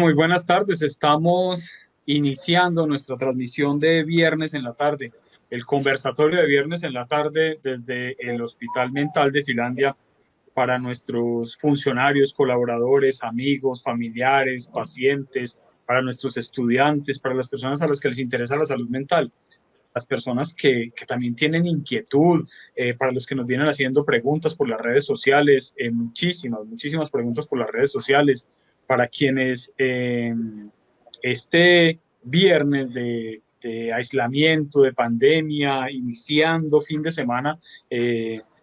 Muy buenas tardes. Estamos iniciando nuestra transmisión de viernes en la tarde, el conversatorio de viernes en la tarde desde el Hospital Mental de Finlandia para nuestros funcionarios, colaboradores, amigos, familiares, pacientes, para nuestros estudiantes, para las personas a las que les interesa la salud mental, las personas que también tienen inquietud, para los que nos vienen haciendo preguntas por las redes sociales, muchísimas preguntas por las redes sociales, para quienes este viernes de aislamiento, de pandemia, iniciando fin de semana,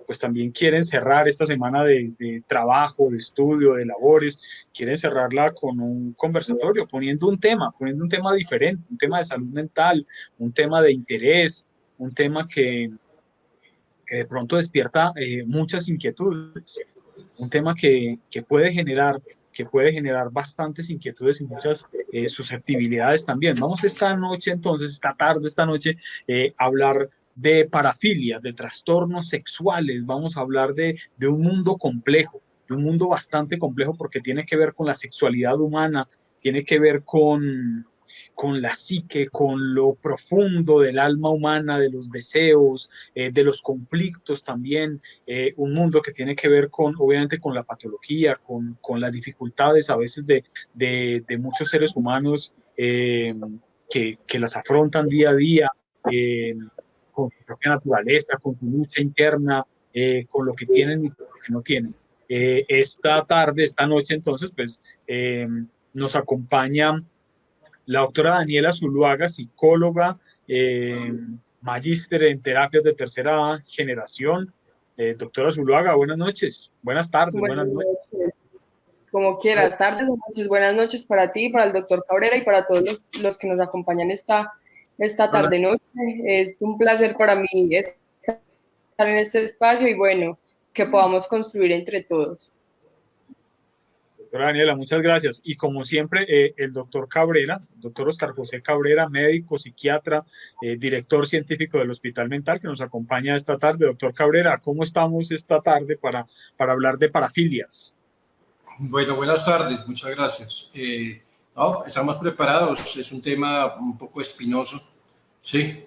pues también quieren cerrar esta semana de trabajo, de estudio, de labores, quieren cerrarla con un conversatorio, poniendo un tema diferente, un tema de salud mental, un tema de interés, un tema que de pronto despierta muchas inquietudes, un tema que puede generar bastantes inquietudes y muchas susceptibilidades también. Vamos esta noche, entonces, esta noche, a hablar de parafilia, de trastornos sexuales. Vamos a hablar de un mundo complejo, de un mundo bastante complejo porque tiene que ver con la sexualidad humana, tiene que ver con la psique, con lo profundo del alma humana, de los deseos, de los conflictos también, un mundo que tiene que ver con, obviamente, con la patología, con las dificultades a veces de muchos seres humanos que las afrontan día a día, eh, con su propia naturaleza, con su lucha interna, con lo que tienen y con lo que no tienen. Esta tarde, esta noche, entonces, pues nos acompaña la doctora Daniela Zuluaga, psicóloga, eh, magíster en terapias de tercera generación. Doctora Zuluaga, buenas noches, buenas tardes, Buenas buenas noches. noches, como quieras, tardes o noches, buenas noches para ti, para el doctor Cabrera y para todos los que nos acompañan esta Hola, tarde-noche. Es un placer para mí estar en este espacio y bueno, que podamos construir entre todos. Doctora Daniela, muchas gracias. Y como siempre, el doctor Cabrera, doctor Oscar José Cabrera, médico, psiquiatra, director científico del Hospital Mental, que nos acompaña esta tarde. Doctor Cabrera, ¿cómo estamos esta tarde para hablar de parafilias? bueno, buenas tardes, muchas gracias. No, estamos preparados, es un tema un poco espinoso, sí.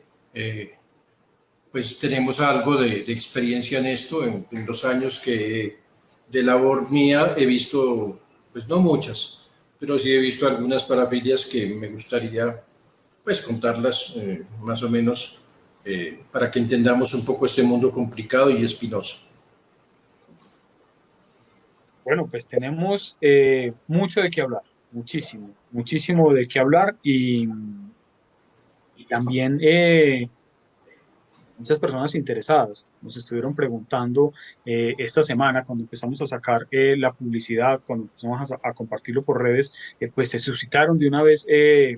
Pues tenemos algo de experiencia en esto, en los años que de labor mía he visto, pues no muchas, pero sí he visto algunas parafilias que me gustaría pues contarlas más o menos para que entendamos un poco este mundo complicado y espinoso. Bueno, pues tenemos mucho de qué hablar, muchísimo de qué hablar y también muchas personas interesadas nos estuvieron preguntando esta semana cuando empezamos a sacar la publicidad, cuando empezamos a compartirlo por redes, pues se suscitaron de una vez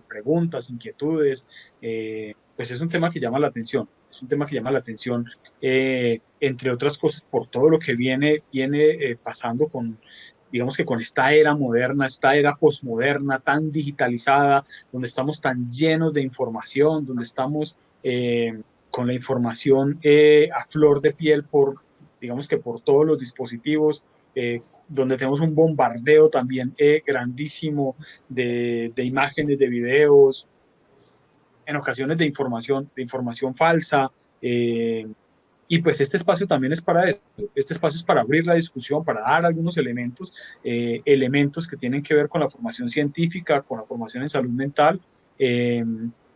preguntas, inquietudes, pues es un tema que llama la atención, es un tema que llama la atención, entre otras cosas, por todo lo que viene pasando con, digamos que con esta era moderna, esta era posmoderna, tan digitalizada, donde estamos tan llenos de información, donde estamos con la información a flor de piel digamos que por todos los dispositivos, donde tenemos un bombardeo también grandísimo de imágenes, de videos, en ocasiones de información falsa. Y pues este espacio también es para eso, este espacio es para abrir la discusión, para dar algunos elementos, elementos que tienen que ver con la formación científica, con la formación en salud mental.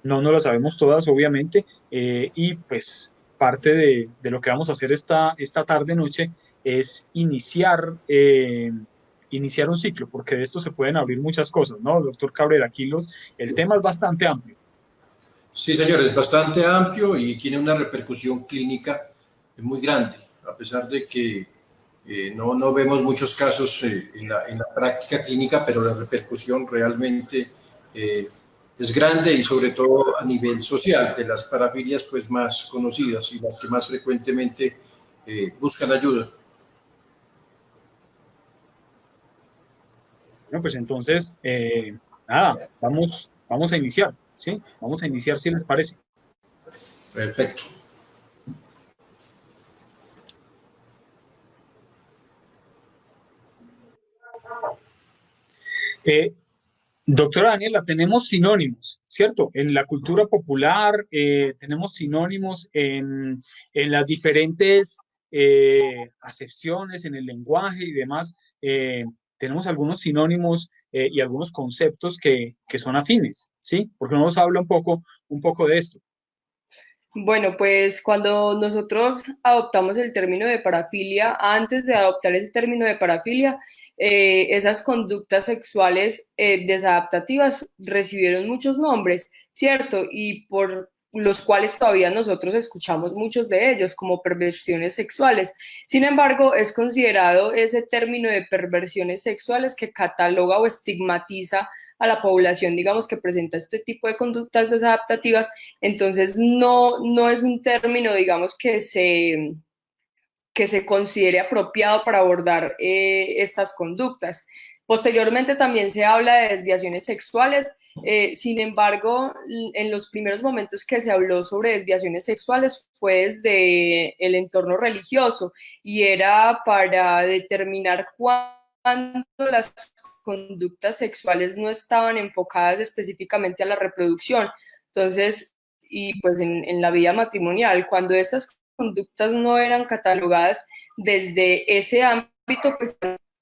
No las sabemos todas, obviamente, y pues parte de lo que vamos a hacer esta tarde-noche es iniciar un ciclo, porque de esto se pueden abrir muchas cosas, ¿no, doctor Cabrera? Aquí el tema es bastante amplio. Sí, señor, es bastante amplio y tiene una repercusión clínica muy grande, a pesar de que no vemos muchos casos en la práctica clínica, pero la repercusión realmente eh, es grande y sobre todo a nivel social, de las parafilias pues más conocidas y las que más frecuentemente buscan ayuda. Bueno, pues entonces, nada, vamos a iniciar, ¿sí? Vamos a iniciar si les parece. Perfecto. Eh, Doctora Daniela, tenemos sinónimos, ¿cierto? En la cultura popular tenemos sinónimos en las diferentes acepciones, en el lenguaje y demás. Tenemos algunos sinónimos y algunos conceptos que son afines, ¿sí? Porque nos habla un poco de esto. Bueno, pues cuando nosotros adoptamos el término de parafilia, antes de adoptar ese término de parafilia, esas conductas sexuales desadaptativas recibieron muchos nombres, ¿cierto? Y por los cuales todavía nosotros escuchamos muchos de ellos como perversiones sexuales. Sin embargo, es considerado ese término de perversiones sexuales que cataloga o estigmatiza a la población, digamos, que presenta este tipo de conductas desadaptativas. Entonces, no es un término, digamos, que se considere apropiado para abordar estas conductas. Posteriormente también se habla de desviaciones sexuales. Sin embargo, en los primeros momentos que se habló sobre desviaciones sexuales fue desde el entorno religioso y era para determinar cuándo las conductas sexuales no estaban enfocadas específicamente a la reproducción. Entonces, y pues en la vida matrimonial, cuando estas conductas no eran catalogadas desde ese ámbito, pues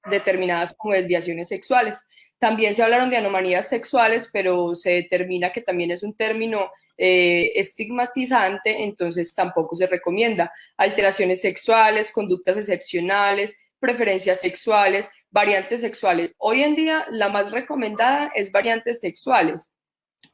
determinadas como desviaciones sexuales. También se hablaron de anomalías sexuales, pero se determina que también es un término estigmatizante, entonces tampoco se recomienda. Alteraciones sexuales, conductas excepcionales, preferencias sexuales, variantes sexuales. Hoy en día la más recomendada es variantes sexuales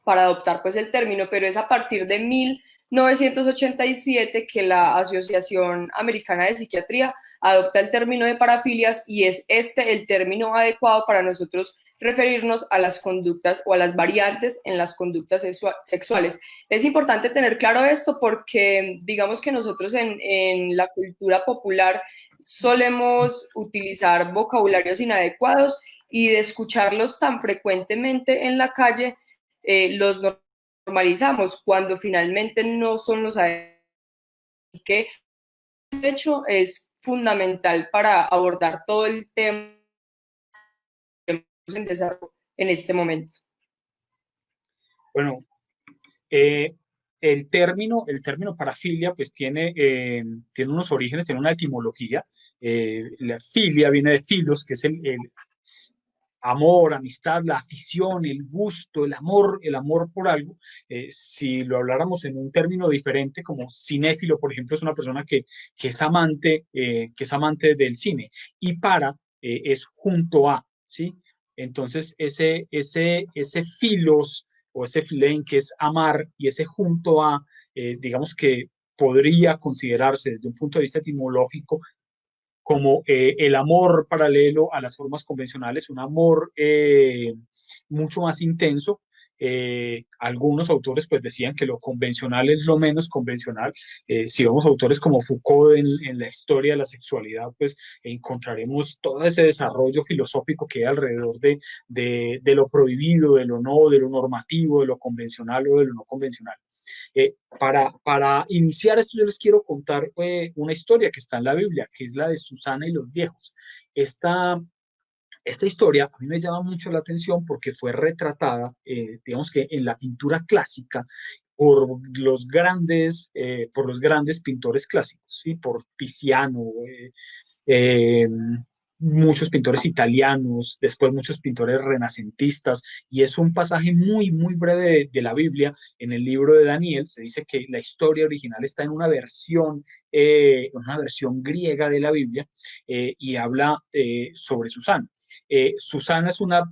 para adoptar pues el término, pero es a partir de 1987 que la Asociación Americana de Psiquiatría adopta el término de parafilias y es este el término adecuado para nosotros referirnos a las conductas o a las variantes en las conductas sexuales. Es importante tener claro esto porque digamos que nosotros en la cultura popular solemos utilizar vocabularios inadecuados y de escucharlos tan frecuentemente en la calle, los normalizamos cuando finalmente no son los adecuados. Que de hecho es fundamental para abordar todo el tema en desarrollo en este momento. Bueno, el término parafilia pues tiene unos orígenes, tiene una etimología. La filia viene de filos, que es el amor, amistad, la afición, el gusto, el amor por algo. Si lo habláramos en un término diferente, como cinéfilo, por ejemplo, es una persona que es amante del cine. Y es junto a, ¿sí? Entonces, ese filos o ese filen que es amar y ese junto a, digamos que podría considerarse desde un punto de vista etimológico como el amor paralelo a las formas convencionales, un amor mucho más intenso. Algunos autores pues decían que lo convencional es lo menos convencional. Si vemos autores como Foucault en la historia de la sexualidad, pues encontraremos todo ese desarrollo filosófico que hay alrededor de lo prohibido, de lo no, de lo normativo, de lo convencional o de lo no convencional. Para iniciar esto, yo les quiero contar una historia que está en la Biblia, que es la de Susana y los viejos. Esta, esta historia a mí me llama mucho la atención porque fue retratada, digamos que en la pintura clásica, por los grandes pintores clásicos, ¿sí? Por Tiziano, eh, muchos pintores italianos, después muchos pintores renacentistas, y es un pasaje muy, muy breve de la Biblia. En el libro de Daniel se dice que la historia original está en una versión griega de la Biblia, y habla sobre Susana. Susana es una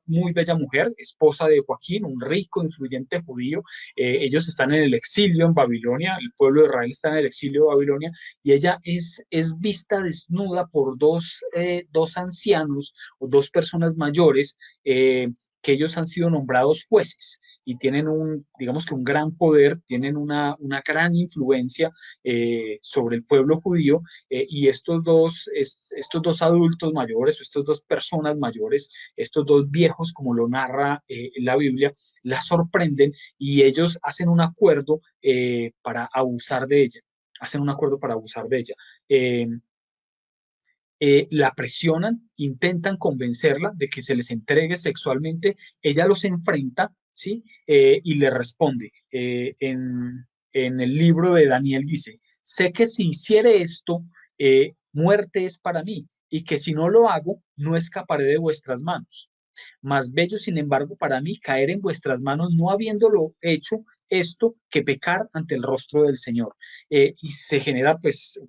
muy bella mujer, esposa de Joaquín, un rico, influyente judío. Ellos están en el exilio en Babilonia, el pueblo de Israel está en el exilio de Babilonia, y ella es vista desnuda por dos ancianos o dos personas mayores, que ellos han sido nombrados jueces y tienen digamos que un gran poder, tienen una gran influencia sobre el pueblo judío, y estos dos adultos mayores, o estas dos personas mayores, estos dos viejos, como lo narra la Biblia, la sorprenden y ellos hacen un acuerdo para abusar de ella. Hacen un acuerdo para abusar de ella. Eh, la presionan, intentan convencerla de que se les entregue sexualmente, ella los enfrenta, ¿sí? Y le responde. En el libro de Daniel dice, sé que si hiciere esto, muerte es para mí, y que si no lo hago, no escaparé de vuestras manos. Más bello, sin embargo, para mí caer en vuestras manos, no habiéndolo hecho esto, que pecar ante el rostro del Señor. Y se genera, pues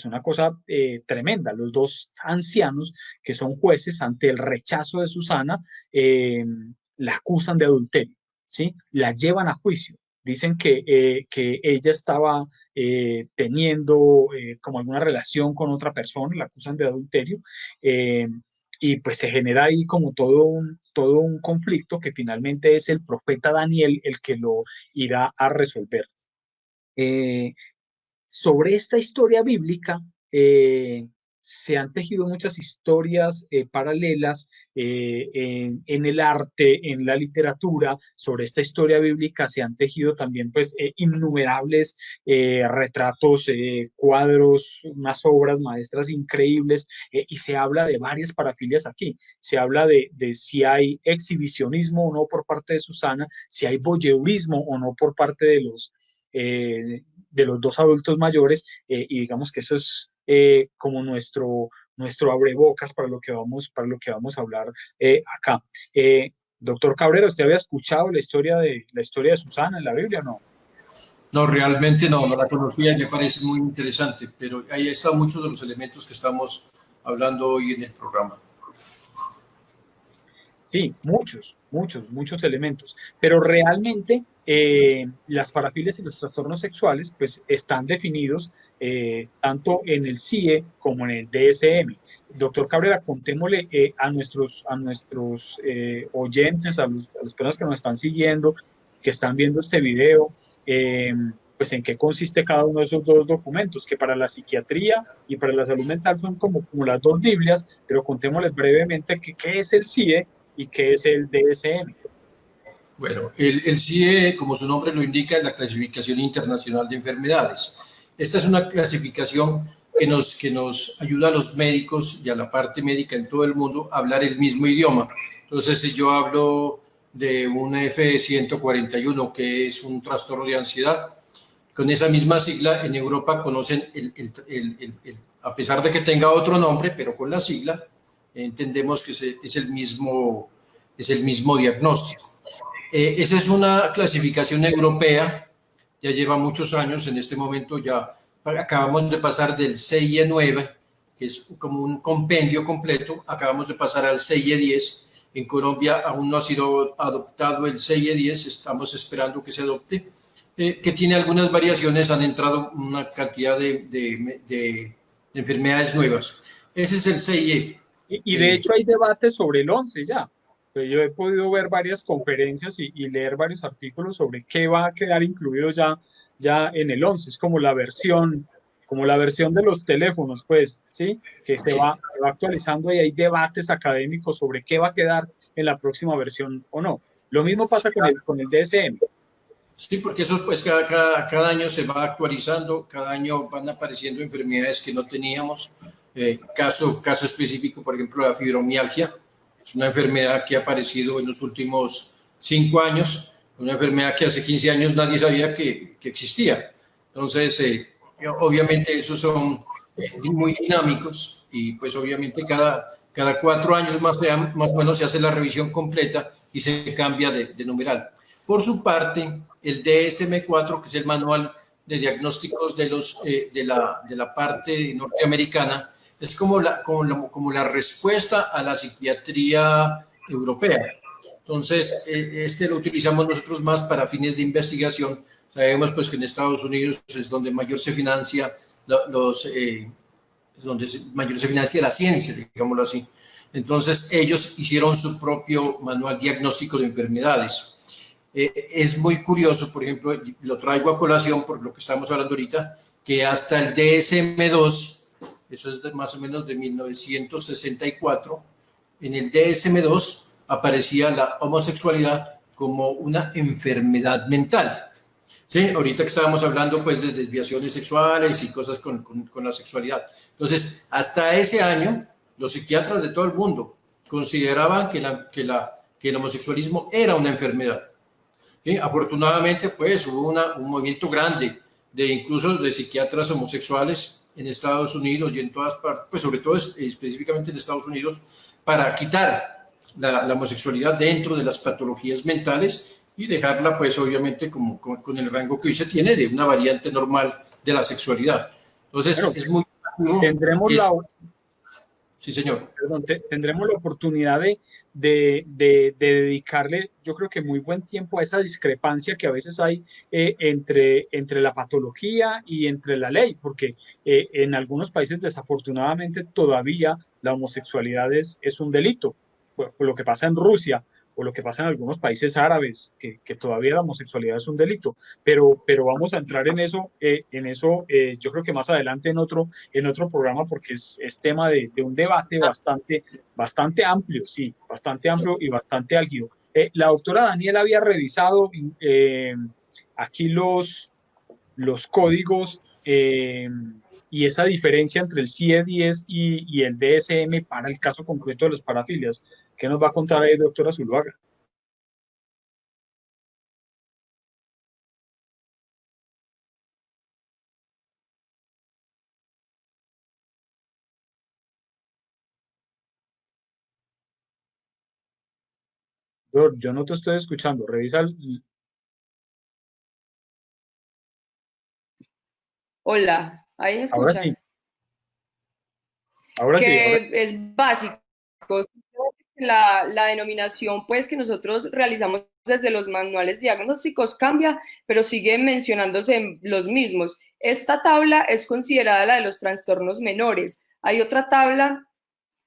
una cosa tremenda. Los dos ancianos, que son jueces, ante el rechazo de Susana, la acusan de adulterio, ¿sí? La llevan a juicio. Dicen que ella estaba teniendo como alguna relación con otra persona, la acusan de adulterio. Eh, y pues se genera ahí como todo un conflicto que finalmente es el profeta Daniel el que lo irá a resolver. Eh, Sobre esta historia bíblica se han tejido muchas historias paralelas en el arte, en la literatura. Sobre esta historia bíblica se han tejido también pues innumerables retratos, cuadros, unas obras maestras increíbles, y se habla de varias parafilias aquí. Se habla de si hay exhibicionismo o no por parte de Susana, si hay voyeurismo o no por parte de los dos adultos mayores, y digamos que eso es como nuestro abrebocas para lo que vamos a hablar acá. Doctor Cabrera, ¿usted había escuchado la historia de Susana en la Biblia o no? No, realmente no, no la conocía, me parece muy interesante, pero ahí están muchos de los elementos que estamos hablando hoy en el programa. Sí, muchos elementos, pero realmente las parafilias y los trastornos sexuales pues están definidos tanto en el CIE como en el DSM. Doctor Cabrera, contémosle a nuestros oyentes, a las personas que nos están siguiendo, que están viendo este video, eh, pues en qué consiste cada uno de esos dos documentos, que para la psiquiatría y para la salud mental son como las dos Biblias, pero contémosles brevemente qué es el CIE y qué es el DSM. Bueno, el CIE, como su nombre lo indica, es la Clasificación Internacional de Enfermedades. Esta es una clasificación que nos ayuda a los médicos y a la parte médica en todo el mundo a hablar el mismo idioma. Entonces, si yo hablo de un F141, que es un trastorno de ansiedad, con esa misma sigla en Europa conocen, a pesar de que tenga otro nombre, pero con la sigla, entendemos que es el mismo diagnóstico. Esa es una clasificación europea, ya lleva muchos años, en este momento ya acabamos de pasar del CIE 9, que es como un compendio completo, acabamos de pasar al CIE 10. En Colombia aún no ha sido adoptado el CIE 10, estamos esperando que se adopte, que tiene algunas variaciones, han entrado una cantidad de enfermedades nuevas. Ese es el CIE. Y de hecho hay debates sobre el 11 ya. Pues yo he podido ver varias conferencias y leer varios artículos sobre qué va a quedar incluido ya en el 11. Es como la versión de los teléfonos, pues, ¿sí? Que se va actualizando y hay debates académicos sobre qué va a quedar en la próxima versión o no. Lo mismo pasa con el DSM. Sí, porque eso pues cada año se va actualizando, cada año van apareciendo enfermedades que no teníamos. Caso específico, por ejemplo, la fibromialgia, es una enfermedad que ha aparecido en los últimos 5 años, una enfermedad que hace 15 años nadie sabía que existía. Entonces, obviamente esos son muy dinámicos y pues obviamente cada 4 años más o menos se hace la revisión completa y se cambia de numeral. Por su parte, el DSM-4, que es el manual de diagnósticos de la parte norteamericana, es como la respuesta a la psiquiatría europea. Entonces, este lo utilizamos nosotros más para fines de investigación. Sabemos pues que en Estados Unidos es donde mayor se financia es donde mayor se financia la ciencia, digámoslo así. Entonces, ellos hicieron su propio manual diagnóstico de enfermedades. Es muy curioso, por ejemplo, lo traigo a colación por lo que estamos hablando ahorita, que hasta el DSM-2, eso es más o menos de 1964, en el DSM-2 aparecía la homosexualidad como una enfermedad mental. Sí, ahorita que estábamos hablando pues de desviaciones sexuales y cosas con la sexualidad. Entonces, hasta ese año, los psiquiatras de todo el mundo consideraban que el homosexualismo era una enfermedad. ¿Sí? Afortunadamente, pues hubo un movimiento grande de incluso de psiquiatras homosexuales en Estados Unidos y en todas partes, pues sobre todo específicamente en Estados Unidos, para quitar la homosexualidad dentro de las patologías mentales y dejarla, pues obviamente, con el rango que hoy se tiene de una variante normal de la sexualidad. Entonces, Bueno, es muy... tendremos la, Sí, señor. perdón, tendremos la oportunidad de dedicarle, yo creo que muy buen tiempo a esa discrepancia que a veces hay entre la patología y entre la ley, porque en algunos países desafortunadamente todavía la homosexualidad es un delito. Por lo que pasa en Rusia o lo que pasa en algunos países árabes, que todavía la homosexualidad es un delito, pero vamos a entrar en eso, yo creo que más adelante en otro programa porque es tema de un debate bastante amplio, sí, bastante amplio y bastante álgido. La doctora Daniela había revisado aquí los códigos y esa diferencia entre el CIE-10 y el DSM para el caso concreto de las parafilias. ¿Qué nos va a contar ahí, doctora Zuluaga? Yo no te estoy escuchando. Revisa. Hola, ¿ahí me Ahora sí, escuchan? ahora sí, ahora. Que es básico. La denominación pues que nosotros realizamos desde los manuales diagnósticos cambia, pero sigue mencionándose los mismos. Esta tabla es considerada la de los trastornos menores. Hay otra tabla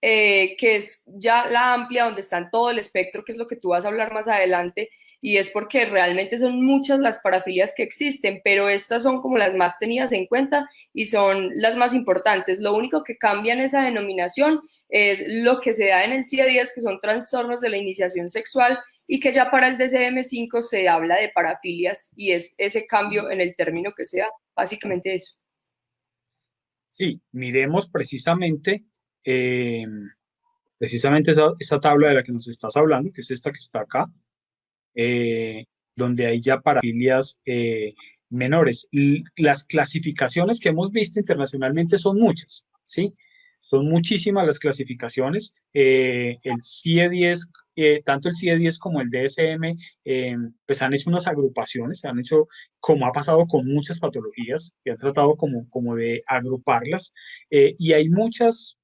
que es ya la amplia, donde están todo el espectro, que es lo que tú vas a hablar más adelante, y es porque realmente son muchas las parafilias que existen, pero estas son como las más tenidas en cuenta y son las más importantes. Lo único que cambia en esa denominación es lo que se da en el CIE-10, que son trastornos de la iniciación sexual, y que ya para el DSM-5 se habla de parafilias, y es ese cambio en el término que sea, básicamente eso. Sí, miremos precisamente esa tabla de la que nos estás hablando, que es esta que está acá, eh, donde hay ya parafilias menores. Las clasificaciones que hemos visto internacionalmente son muchas, ¿sí? Son muchísimas las clasificaciones. El CIE-10, tanto el CIE-10 como el DSM, pues han hecho unas agrupaciones, han hecho, como ha pasado con muchas patologías, que han tratado como de agruparlas, y hay muchas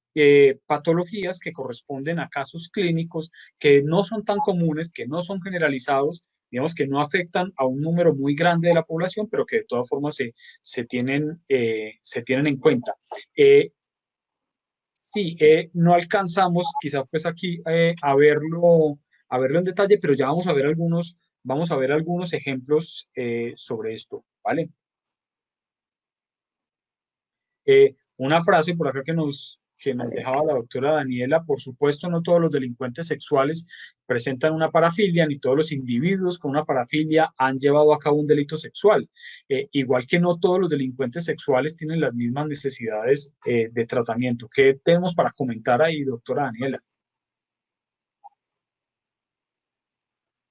patologías que corresponden a casos clínicos que no son tan comunes, que no son generalizados, digamos que no afectan a un número muy grande de la población, pero que de todas formas se tienen en cuenta. Sí, no alcanzamos quizás pues aquí a verlo en detalle, pero ya vamos a ver algunos ejemplos sobre esto, ¿vale? Una frase por acá que nos dejaba la doctora Daniela: por supuesto, no todos los delincuentes sexuales presentan una parafilia, ni todos los individuos con una parafilia han llevado a cabo un delito sexual. Igual que no todos los delincuentes sexuales tienen las mismas necesidades de tratamiento. ¿Qué tenemos para comentar ahí, doctora Daniela?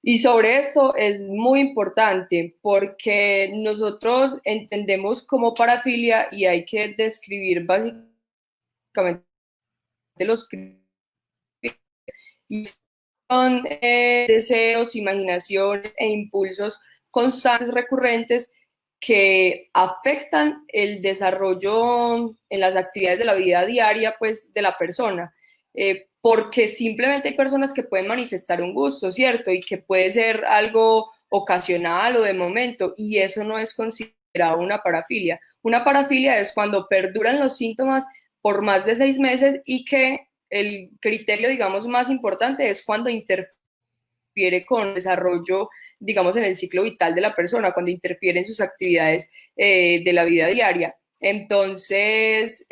Y sobre esto es muy importante porque nosotros entendemos como parafilia y hay que describir básicamente los criterios. Y son deseos, imaginaciones e impulsos constantes, recurrentes, que afectan el desarrollo en las actividades de la vida diaria pues, de la persona. Porque simplemente hay personas que pueden manifestar un gusto, ¿cierto? Y que puede ser algo ocasional o de momento, y eso no es considerado una parafilia. Una parafilia es cuando perduran los síntomas por más de 6 meses y que el criterio, digamos, más importante es cuando interfiere con el desarrollo, digamos, en el ciclo vital de la persona, cuando interfiere en sus actividades de la vida diaria. Entonces,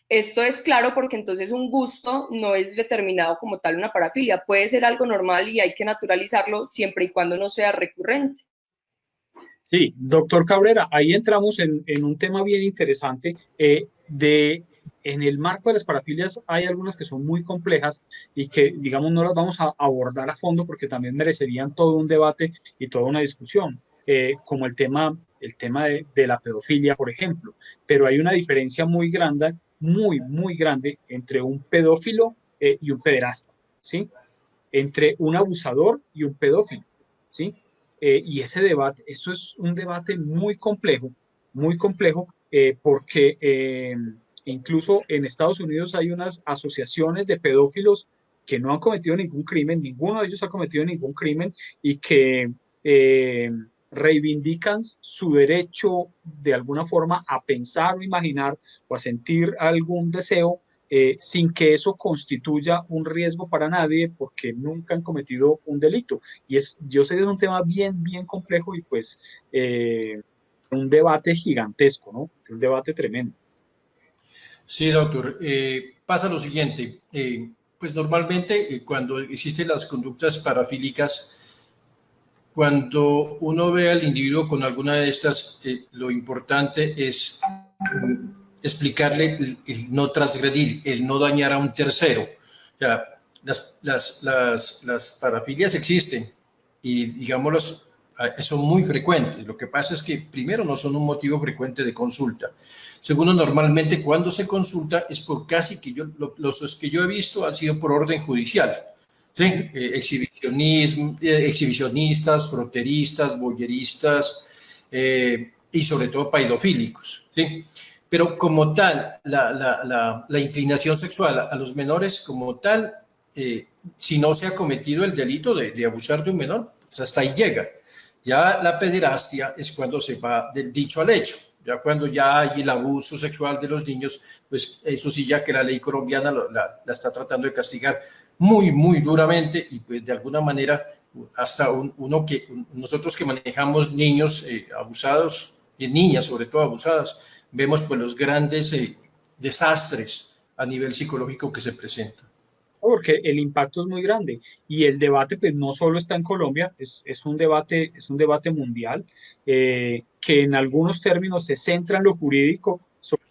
esto es claro porque entonces un gusto no es determinado como tal una parafilia, puede ser algo normal y hay que naturalizarlo siempre y cuando no sea recurrente. Sí, doctor Cabrera, ahí entramos en un tema bien interesante. En el marco de las parafilias hay algunas que son muy complejas y que, digamos, no las vamos a abordar a fondo porque también merecerían todo un debate y toda una discusión, como el tema de la pedofilia, por ejemplo. Pero hay una diferencia muy grande, muy, muy grande entre un pedófilo y un pederasta, ¿sí? Entre un abusador y un pedófilo, ¿sí? Y ese debate, eso es un debate muy complejo, porque incluso en Estados Unidos hay unas asociaciones de pedófilos que no han cometido ningún crimen, ninguno de ellos ha cometido ningún crimen y que eh, reivindican su derecho de alguna forma a pensar o imaginar o a sentir algún deseo sin que eso constituya un riesgo para nadie porque nunca han cometido un delito. Yo sé que es un tema bien, bien complejo y pues un debate gigantesco, ¿no? Un debate tremendo. Sí, doctor. Pasa lo siguiente. Pues normalmente cuando existen las conductas parafílicas, cuando uno ve al individuo con alguna de estas, lo importante es explicarle el no transgredir, el no dañar a un tercero. O sea, las parafilias existen y, digámoslos, son muy frecuentes. Lo que pasa es que, primero, no son un motivo frecuente de consulta. Segundo, normalmente cuando se consulta es por casi que los que yo he visto han sido por orden judicial. ¿Sí? Exhibicionistas, fronteristas, boyeristas y sobre todo paidofílicos. ¿Sí? Pero como tal, la inclinación sexual a los menores como tal, si no se ha cometido el delito de abusar de un menor, pues hasta ahí llega. Ya la pederastia es cuando se va del dicho al hecho. Ya cuando ya hay el abuso sexual de los niños, pues eso sí ya que la ley colombiana la está tratando de castigar muy, muy duramente y pues de alguna manera hasta nosotros que manejamos niños abusados y niñas sobre todo abusadas, vemos pues los grandes desastres a nivel psicológico que se presentan. Porque el impacto es muy grande y el debate pues no solo está en Colombia, es un debate mundial que en algunos términos se centra en lo jurídico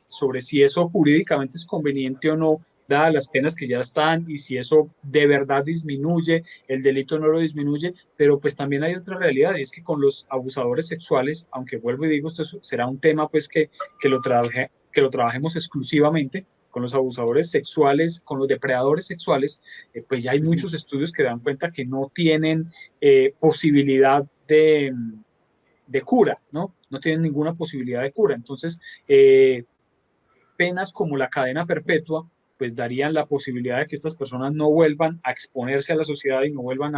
sobre si eso jurídicamente es conveniente o no, dadas las penas que ya están y si eso de verdad disminuye, el delito no lo disminuye, pero pues también hay otra realidad y es que con los abusadores sexuales, aunque vuelvo y digo, esto será un tema pues que lo trabajemos exclusivamente con los abusadores sexuales, con los depredadores sexuales, pues ya hay muchos estudios que dan cuenta que no tienen posibilidad de cura, ¿no? No tienen ninguna posibilidad de cura. Entonces, penas como la cadena perpetua, pues darían la posibilidad de que estas personas no vuelvan a exponerse a la sociedad y no vuelvan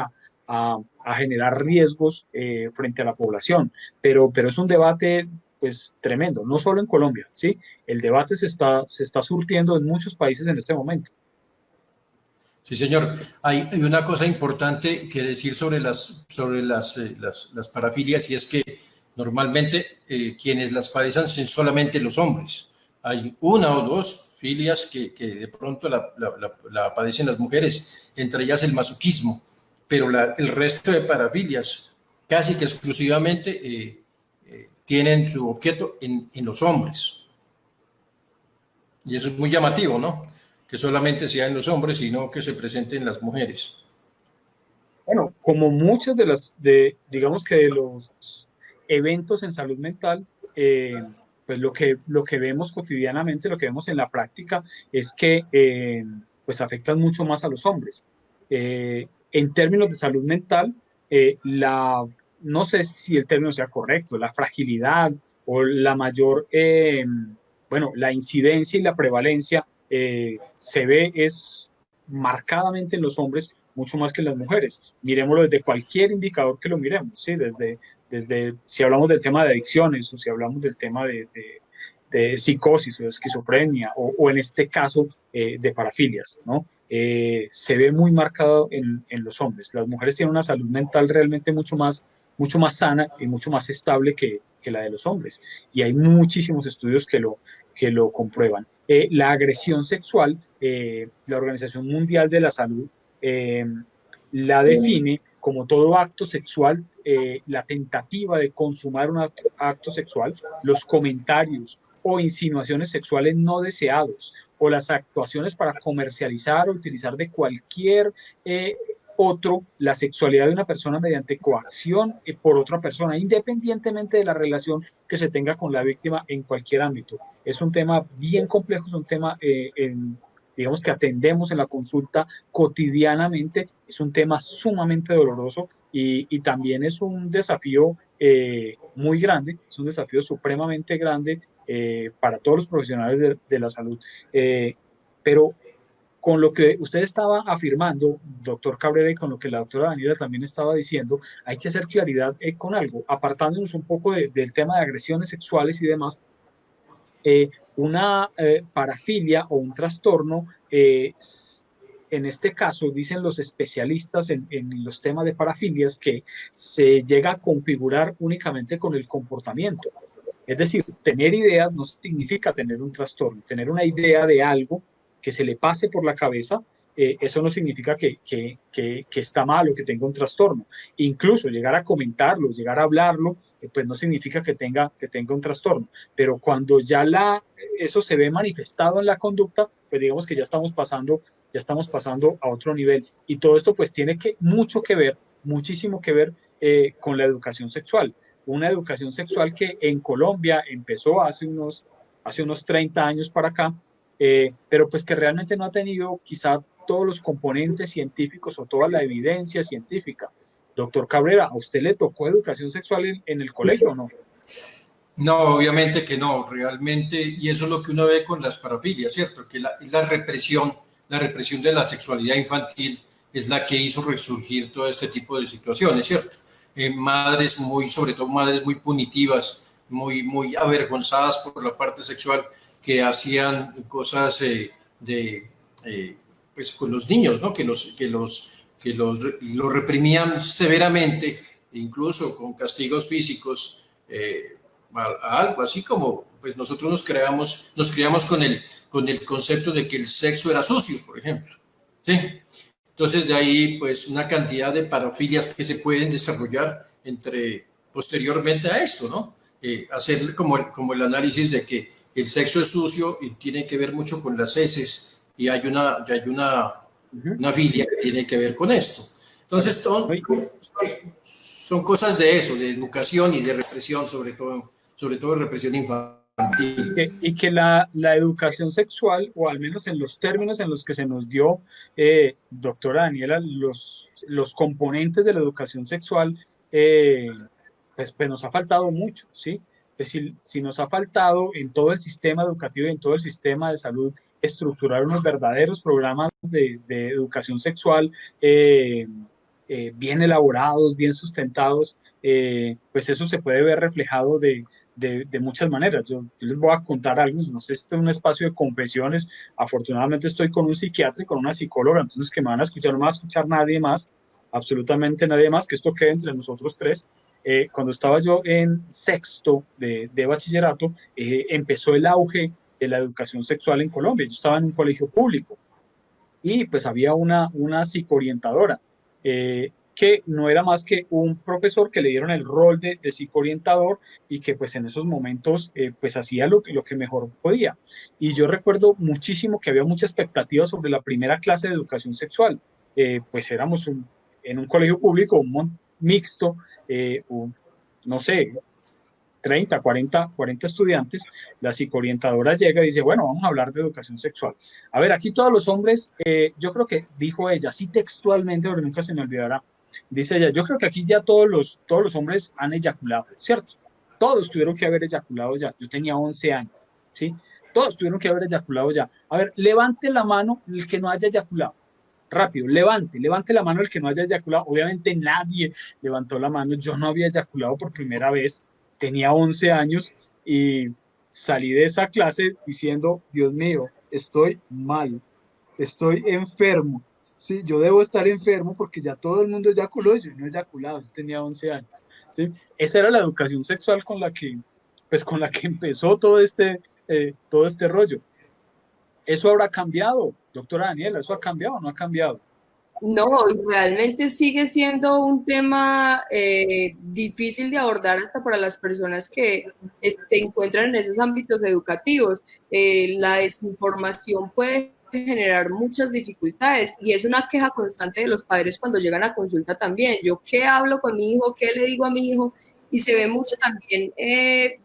a generar riesgos frente a la población. Pero es un debate pues tremendo, no solo en Colombia, ¿sí? El debate se está surtiendo en muchos países en este momento. Sí, señor. Hay una cosa importante que decir sobre las parafilias y es que normalmente quienes las padecen son solamente los hombres. Hay una o dos filias que de pronto la padecen las mujeres, entre ellas el masoquismo, pero el resto de parafilias casi que exclusivamente tienen su objeto en los hombres. Y eso es muy llamativo, ¿no? Que solamente sea en los hombres, sino que se presente en las mujeres. Bueno, como muchas digamos que de los eventos en salud mental, pues lo que vemos cotidianamente, lo que vemos en la práctica es que pues afectan mucho más a los hombres. En términos de salud mental, no sé si el término sea correcto, la fragilidad o la mayor, bueno, la incidencia y la prevalencia se ve es marcadamente en los hombres mucho más que en las mujeres. Miremoslo desde cualquier indicador que lo miremos, ¿sí? Desde si hablamos del tema de adicciones o si hablamos del tema de psicosis o de esquizofrenia o en este caso de parafilias, ¿no? Se ve muy marcado en los hombres. Las mujeres tienen una salud mental realmente mucho más sana y mucho más estable que la de los hombres. Y hay muchísimos estudios que lo comprueban. La agresión sexual, la Organización Mundial de la Salud la define como todo acto sexual, la tentativa de consumar un acto sexual, los comentarios o insinuaciones sexuales no deseados, o las actuaciones para comercializar o utilizar de cualquier la sexualidad de una persona mediante coacción por otra persona, independientemente de la relación que se tenga con la víctima en cualquier ámbito. Es un tema bien complejo, es un tema digamos que atendemos en la consulta cotidianamente, es un tema sumamente doloroso y también es un desafío muy grande, es un desafío supremamente grande para todos los profesionales de la salud. Pero con lo que usted estaba afirmando, doctor Cabrera, y con lo que la doctora Daniela también estaba diciendo, hay que hacer claridad con algo, apartándonos un poco del tema de agresiones sexuales y demás. Una parafilia o un trastorno, en este caso, dicen los especialistas en los temas de parafilias, que se llega a configurar únicamente con el comportamiento. Es decir, tener ideas no significa tener un trastorno. Tener una idea de algo que se le pase por la cabeza, eso no significa que está mal o que tenga un trastorno. Incluso llegar a comentarlo, llegar a hablarlo, pues no significa que tenga un trastorno. Pero cuando ya eso se ve manifestado en la conducta, pues digamos que ya estamos pasando a otro nivel. Y todo esto pues tiene mucho que ver, muchísimo que ver con la educación sexual. Una educación sexual que en Colombia empezó hace unos 30 años para acá, pero pues que realmente no ha tenido quizá todos los componentes científicos o toda la evidencia científica. Doctor Cabrera, ¿a usted le tocó educación sexual en el colegio o no? No, obviamente que no, realmente, y eso es lo que uno ve con las parafilias, ¿cierto? Que la represión de la sexualidad infantil es la que hizo resurgir todo este tipo de situaciones, ¿cierto? Sobre todo madres muy punitivas, muy avergonzadas por la parte sexual, que hacían cosas pues con los niños, ¿no? Que los reprimían severamente, incluso con castigos físicos, algo así como, pues nosotros nos criamos con el concepto de que el sexo era sucio, por ejemplo, ¿sí? Entonces de ahí, pues una cantidad de parafilias que se pueden desarrollar posteriormente a esto, ¿no? Hacer como el análisis de que el sexo es sucio y tiene que ver mucho con las heces, y hay una filia que tiene que ver con esto. Entonces, son cosas de eso, de educación y de represión, sobre todo de represión infantil. Y que la educación sexual, o al menos en los términos en los que se nos dio, doctora Daniela, los componentes de la educación sexual, pues nos ha faltado mucho, ¿sí? Pues si nos ha faltado en todo el sistema educativo y en todo el sistema de salud estructurar unos verdaderos programas de educación sexual bien elaborados, bien sustentados, pues eso se puede ver reflejado de muchas maneras. Yo les voy a contar algo, no sé, este es un espacio de confesiones. Afortunadamente estoy con un psiquiatra y con una psicóloga, entonces que me van a escuchar, no me va a escuchar nadie más, absolutamente nadie más, que esto quede entre nosotros tres. Cuando estaba yo en sexto de bachillerato, empezó el auge de la educación sexual en Colombia. Yo estaba en un colegio público y pues había una psicoorientadora, que no era más que un profesor que le dieron el rol de psicoorientador y que pues en esos momentos pues hacía lo que mejor podía. Y yo recuerdo muchísimo que había mucha expectativa sobre la primera clase de educación sexual. Pues éramos en un colegio público, mixto, no sé, 30, 40 estudiantes. La psicoorientadora llega y dice, bueno, vamos a hablar de educación sexual. A ver, aquí todos los hombres, yo creo que dijo ella, así textualmente, pero nunca se me olvidará, dice ella, yo creo que aquí ya todos los hombres han eyaculado, ¿cierto? Todos tuvieron que haber eyaculado ya. Yo tenía 11 años, ¿sí? Todos tuvieron que haber eyaculado ya. A ver, levante la mano el que no haya eyaculado. Rápido, levante la mano el que no haya eyaculado. Obviamente nadie levantó la mano. Yo no había eyaculado por primera vez. Tenía 11 años y salí de esa clase diciendo, Dios mío, estoy mal, estoy enfermo. Sí, yo debo estar enfermo porque ya todo el mundo eyaculó, yo no he eyaculado, yo tenía 11 años. ¿Sí? Esa era la educación sexual con la que empezó todo este rollo. ¿Eso habrá cambiado, doctora Daniela? ¿Eso ha cambiado o no ha cambiado? No, y realmente sigue siendo un tema difícil de abordar hasta para las personas que se encuentran en esos ámbitos educativos. La desinformación puede generar muchas dificultades y es una queja constante de los padres cuando llegan a consulta también. Yo qué hablo con mi hijo, qué le digo a mi hijo, y se ve mucho también,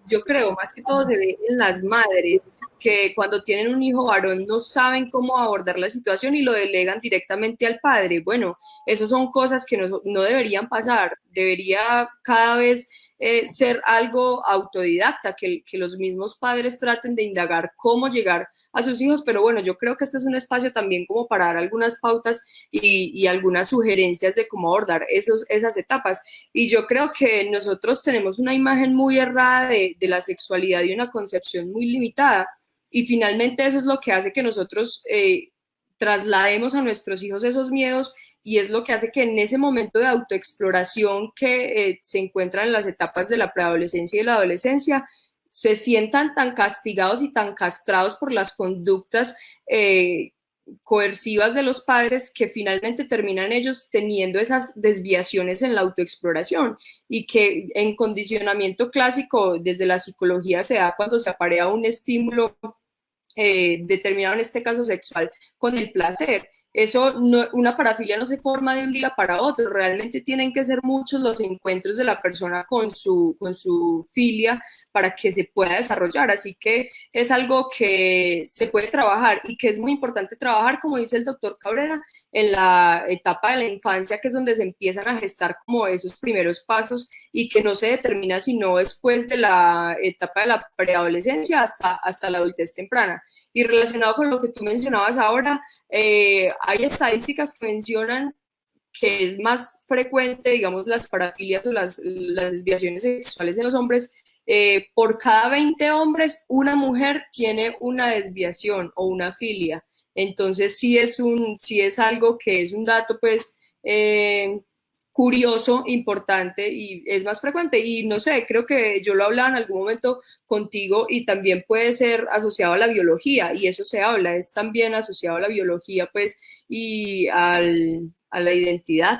yo creo, más que todo se ve en las madres que cuando tienen un hijo varón no saben cómo abordar la situación y lo delegan directamente al padre. Bueno, eso son cosas que no deberían pasar, debería cada vez ser algo autodidacta, que los mismos padres traten de indagar cómo llegar a sus hijos, pero bueno, yo creo que este es un espacio también como para dar algunas pautas y algunas sugerencias de cómo abordar esas etapas. Y yo creo que nosotros tenemos una imagen muy errada de la sexualidad y una concepción muy limitada. Y finalmente eso es lo que hace que nosotros traslademos a nuestros hijos esos miedos y es lo que hace que en ese momento de autoexploración que se encuentran en las etapas de la preadolescencia y de la adolescencia, se sientan tan castigados y tan castrados por las conductas coercivas de los padres que finalmente terminan ellos teniendo esas desviaciones en la autoexploración y que en condicionamiento clásico desde la psicología se da cuando se aparea un estímulo determinado, en este caso sexual, con el placer. Eso no, una parafilia no se forma de un día para otro, realmente tienen que ser muchos los encuentros de la persona con su filia para que se pueda desarrollar, así que es algo que se puede trabajar y que es muy importante trabajar, como dice el doctor Cabrera, en la etapa de la infancia, que es donde se empiezan a gestar como esos primeros pasos y que no se determina sino después de la etapa de la preadolescencia hasta la adultez temprana. Y relacionado con lo que tú mencionabas ahora, hay estadísticas que mencionan que es más frecuente, digamos, las parafilias o las desviaciones sexuales en los hombres. Por cada 20 hombres, una mujer tiene una desviación o una filia. Entonces, sí es algo que es un dato, pues, curioso, importante y es más frecuente. Y no sé, creo que yo lo hablaba en algún momento contigo y también puede ser asociado a la biología y eso se habla, es también asociado a la biología, pues, y a la identidad,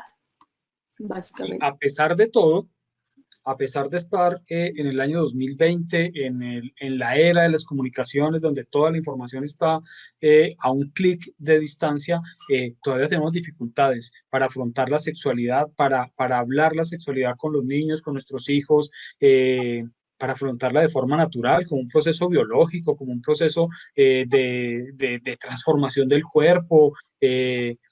básicamente. A pesar de todo, a pesar de estar en el año 2020, en la era de las comunicaciones, donde toda la información está a un clic de distancia, todavía tenemos dificultades para afrontar la sexualidad, para hablar la sexualidad con los niños, con nuestros hijos. Para afrontarla de forma natural, como un proceso biológico, como un proceso de transformación del cuerpo,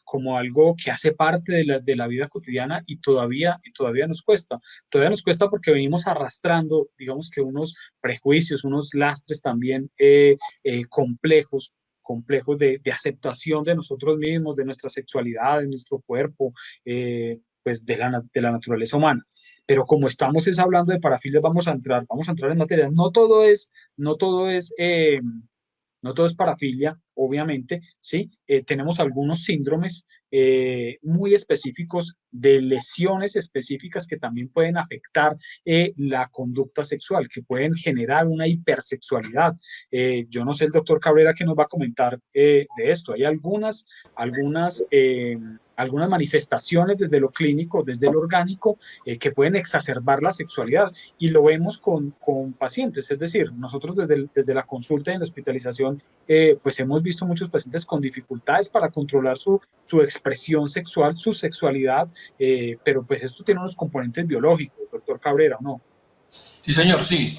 como algo que hace parte de la vida cotidiana y todavía nos cuesta. Todavía nos cuesta porque venimos arrastrando, digamos que unos prejuicios, unos lastres también complejos de aceptación de nosotros mismos, de nuestra sexualidad, de nuestro cuerpo, pues de la naturaleza humana. Pero como estamos es hablando de parafilias, vamos a entrar en materia. No todo es no todo es parafilia, obviamente, ¿sí? Tenemos algunos síndromes muy específicos de lesiones específicas que también pueden afectar la conducta sexual, que pueden generar una hipersexualidad. Yo no sé el doctor Cabrera que nos va a comentar de esto. Hay algunas manifestaciones desde lo clínico, desde lo orgánico, que pueden exacerbar la sexualidad y lo vemos con pacientes, es decir, nosotros desde la consulta y en la hospitalización, pues hemos visto muchos pacientes con dificultades para controlar su expresión sexual, su sexualidad, pero pues esto tiene unos componentes biológicos, doctor Cabrera, ¿o no? Sí, señor, sí.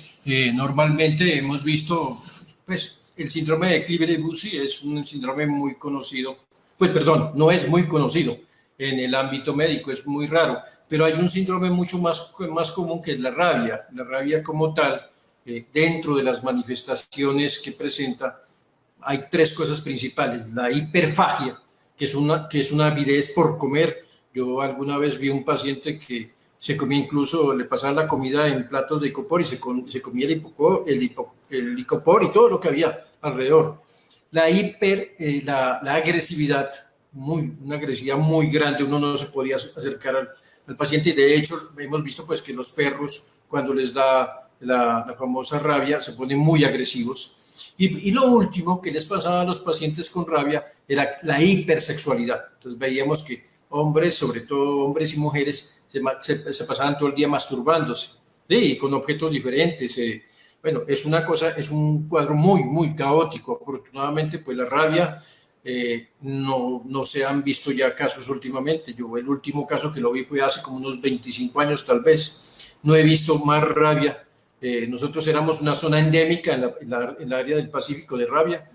Normalmente hemos visto, pues, el síndrome de Klippel-Bucy es un síndrome muy conocido, pues, perdón, no es muy conocido en el ámbito médico, es muy raro, pero hay un síndrome mucho más común que es la rabia. La rabia como tal, dentro de las manifestaciones que presenta, hay tres cosas principales. La hiperfagia, que es una avidez por comer. Yo alguna vez vi un paciente que se comía, incluso le pasaban la comida en platos de icopor y se comía el icopor y todo lo que había alrededor. La agresividad, una agresividad muy grande, uno no se podía acercar al paciente y de hecho hemos visto pues que los perros cuando les da la famosa rabia se ponen muy agresivos. Y lo último que les pasaba a los pacientes con rabia era la hipersexualidad. Entonces veíamos que hombres, sobre todo hombres y mujeres, se pasaban todo el día masturbándose, ¿sí? Y con objetos diferentes. Bueno, es una cosa, es un cuadro muy, muy caótico. Afortunadamente, pues la rabia, no se han visto ya casos últimamente. Yo el último caso que lo vi fue hace como unos 25 años tal vez. No he visto más rabia. Nosotros éramos una zona endémica en el área del Pacífico de rabia,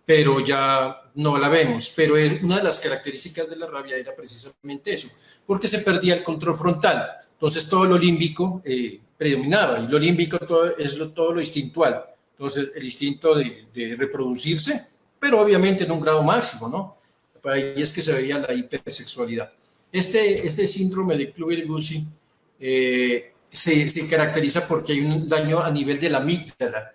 pero ya no la vemos. Pero una de las características de la rabia era precisamente eso, porque se perdía el control frontal. Entonces todo lo límbico predominaba, y lo límbico es todo lo instintual. Entonces el instinto de reproducirse, pero obviamente en un grado máximo, ¿no? Ahí es que se veía la hipersexualidad. Este síndrome de Kluver-Bucy se caracteriza porque hay un daño a nivel de la amígdala,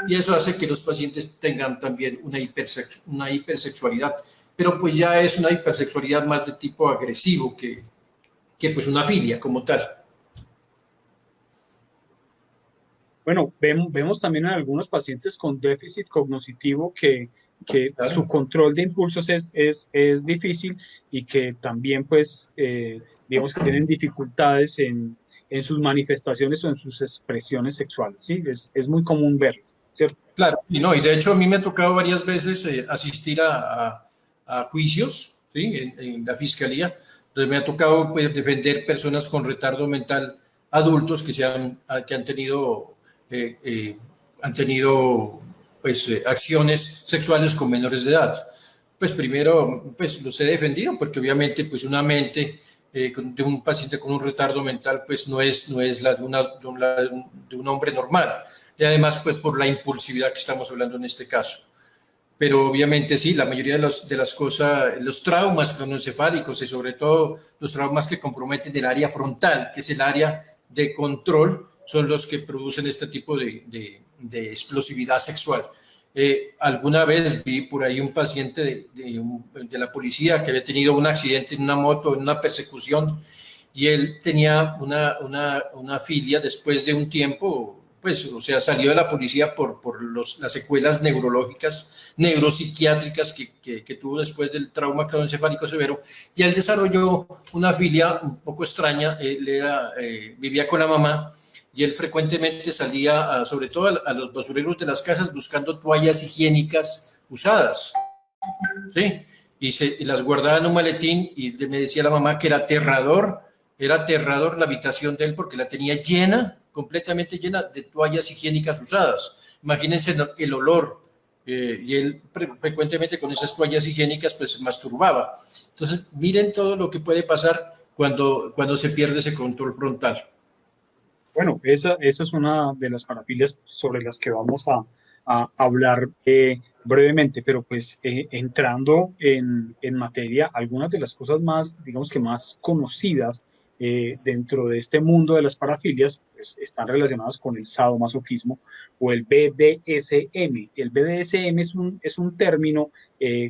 y eso hace que los pacientes tengan también una hipersexualidad, pero pues ya es una hipersexualidad más de tipo agresivo que pues una filia como tal. Bueno, vemos también en algunos pacientes con déficit cognitivo que Claro. su control de impulsos es difícil, y que también, pues, digamos que tienen dificultades en sus manifestaciones o en sus expresiones sexuales, ¿sí? Es muy común verlo, ¿cierto? Claro, y no, y de hecho a mí me ha tocado varias veces asistir a juicios, ¿sí? En la fiscalía, donde me ha tocado pues, defender personas con retardo mental adultos que han tenido pues, acciones sexuales con menores de edad. Pues primero, pues los he defendido porque obviamente pues una mente de un paciente con un retardo mental pues no es la de un hombre normal, y además pues por la impulsividad que estamos hablando en este caso. Pero obviamente sí, la mayoría de las cosas, los traumas cronoencefálicos y sobre todo los traumas que comprometen el área frontal, que es el área de control, son los que producen este tipo de explosividad sexual. Alguna vez vi por ahí un paciente de la policía que había tenido un accidente en una moto, en una persecución, y él tenía una filia después de un tiempo, pues, o sea, salió de la policía por las secuelas neurológicas, neuropsiquiátricas que tuvo después del trauma craneoencefálico severo, y él desarrolló una filia un poco extraña. Él vivía con la mamá, y él frecuentemente salía, sobre todo a los basureros de las casas, buscando toallas higiénicas usadas, ¿sí? Y las guardaba en un maletín, y me decía la mamá que era aterrador la habitación de él porque la tenía llena, completamente llena de toallas higiénicas usadas. Imagínense el olor, y él frecuentemente con esas toallas higiénicas pues se masturbaba. Entonces, miren todo lo que puede pasar cuando se pierde ese control frontal. Bueno, esa es una de las parafilias sobre las que vamos a hablar brevemente, pero pues entrando en materia, algunas de las cosas más, digamos que más conocidas dentro de este mundo de las parafilias, pues están relacionadas con el sadomasoquismo o el BDSM. El BDSM es un término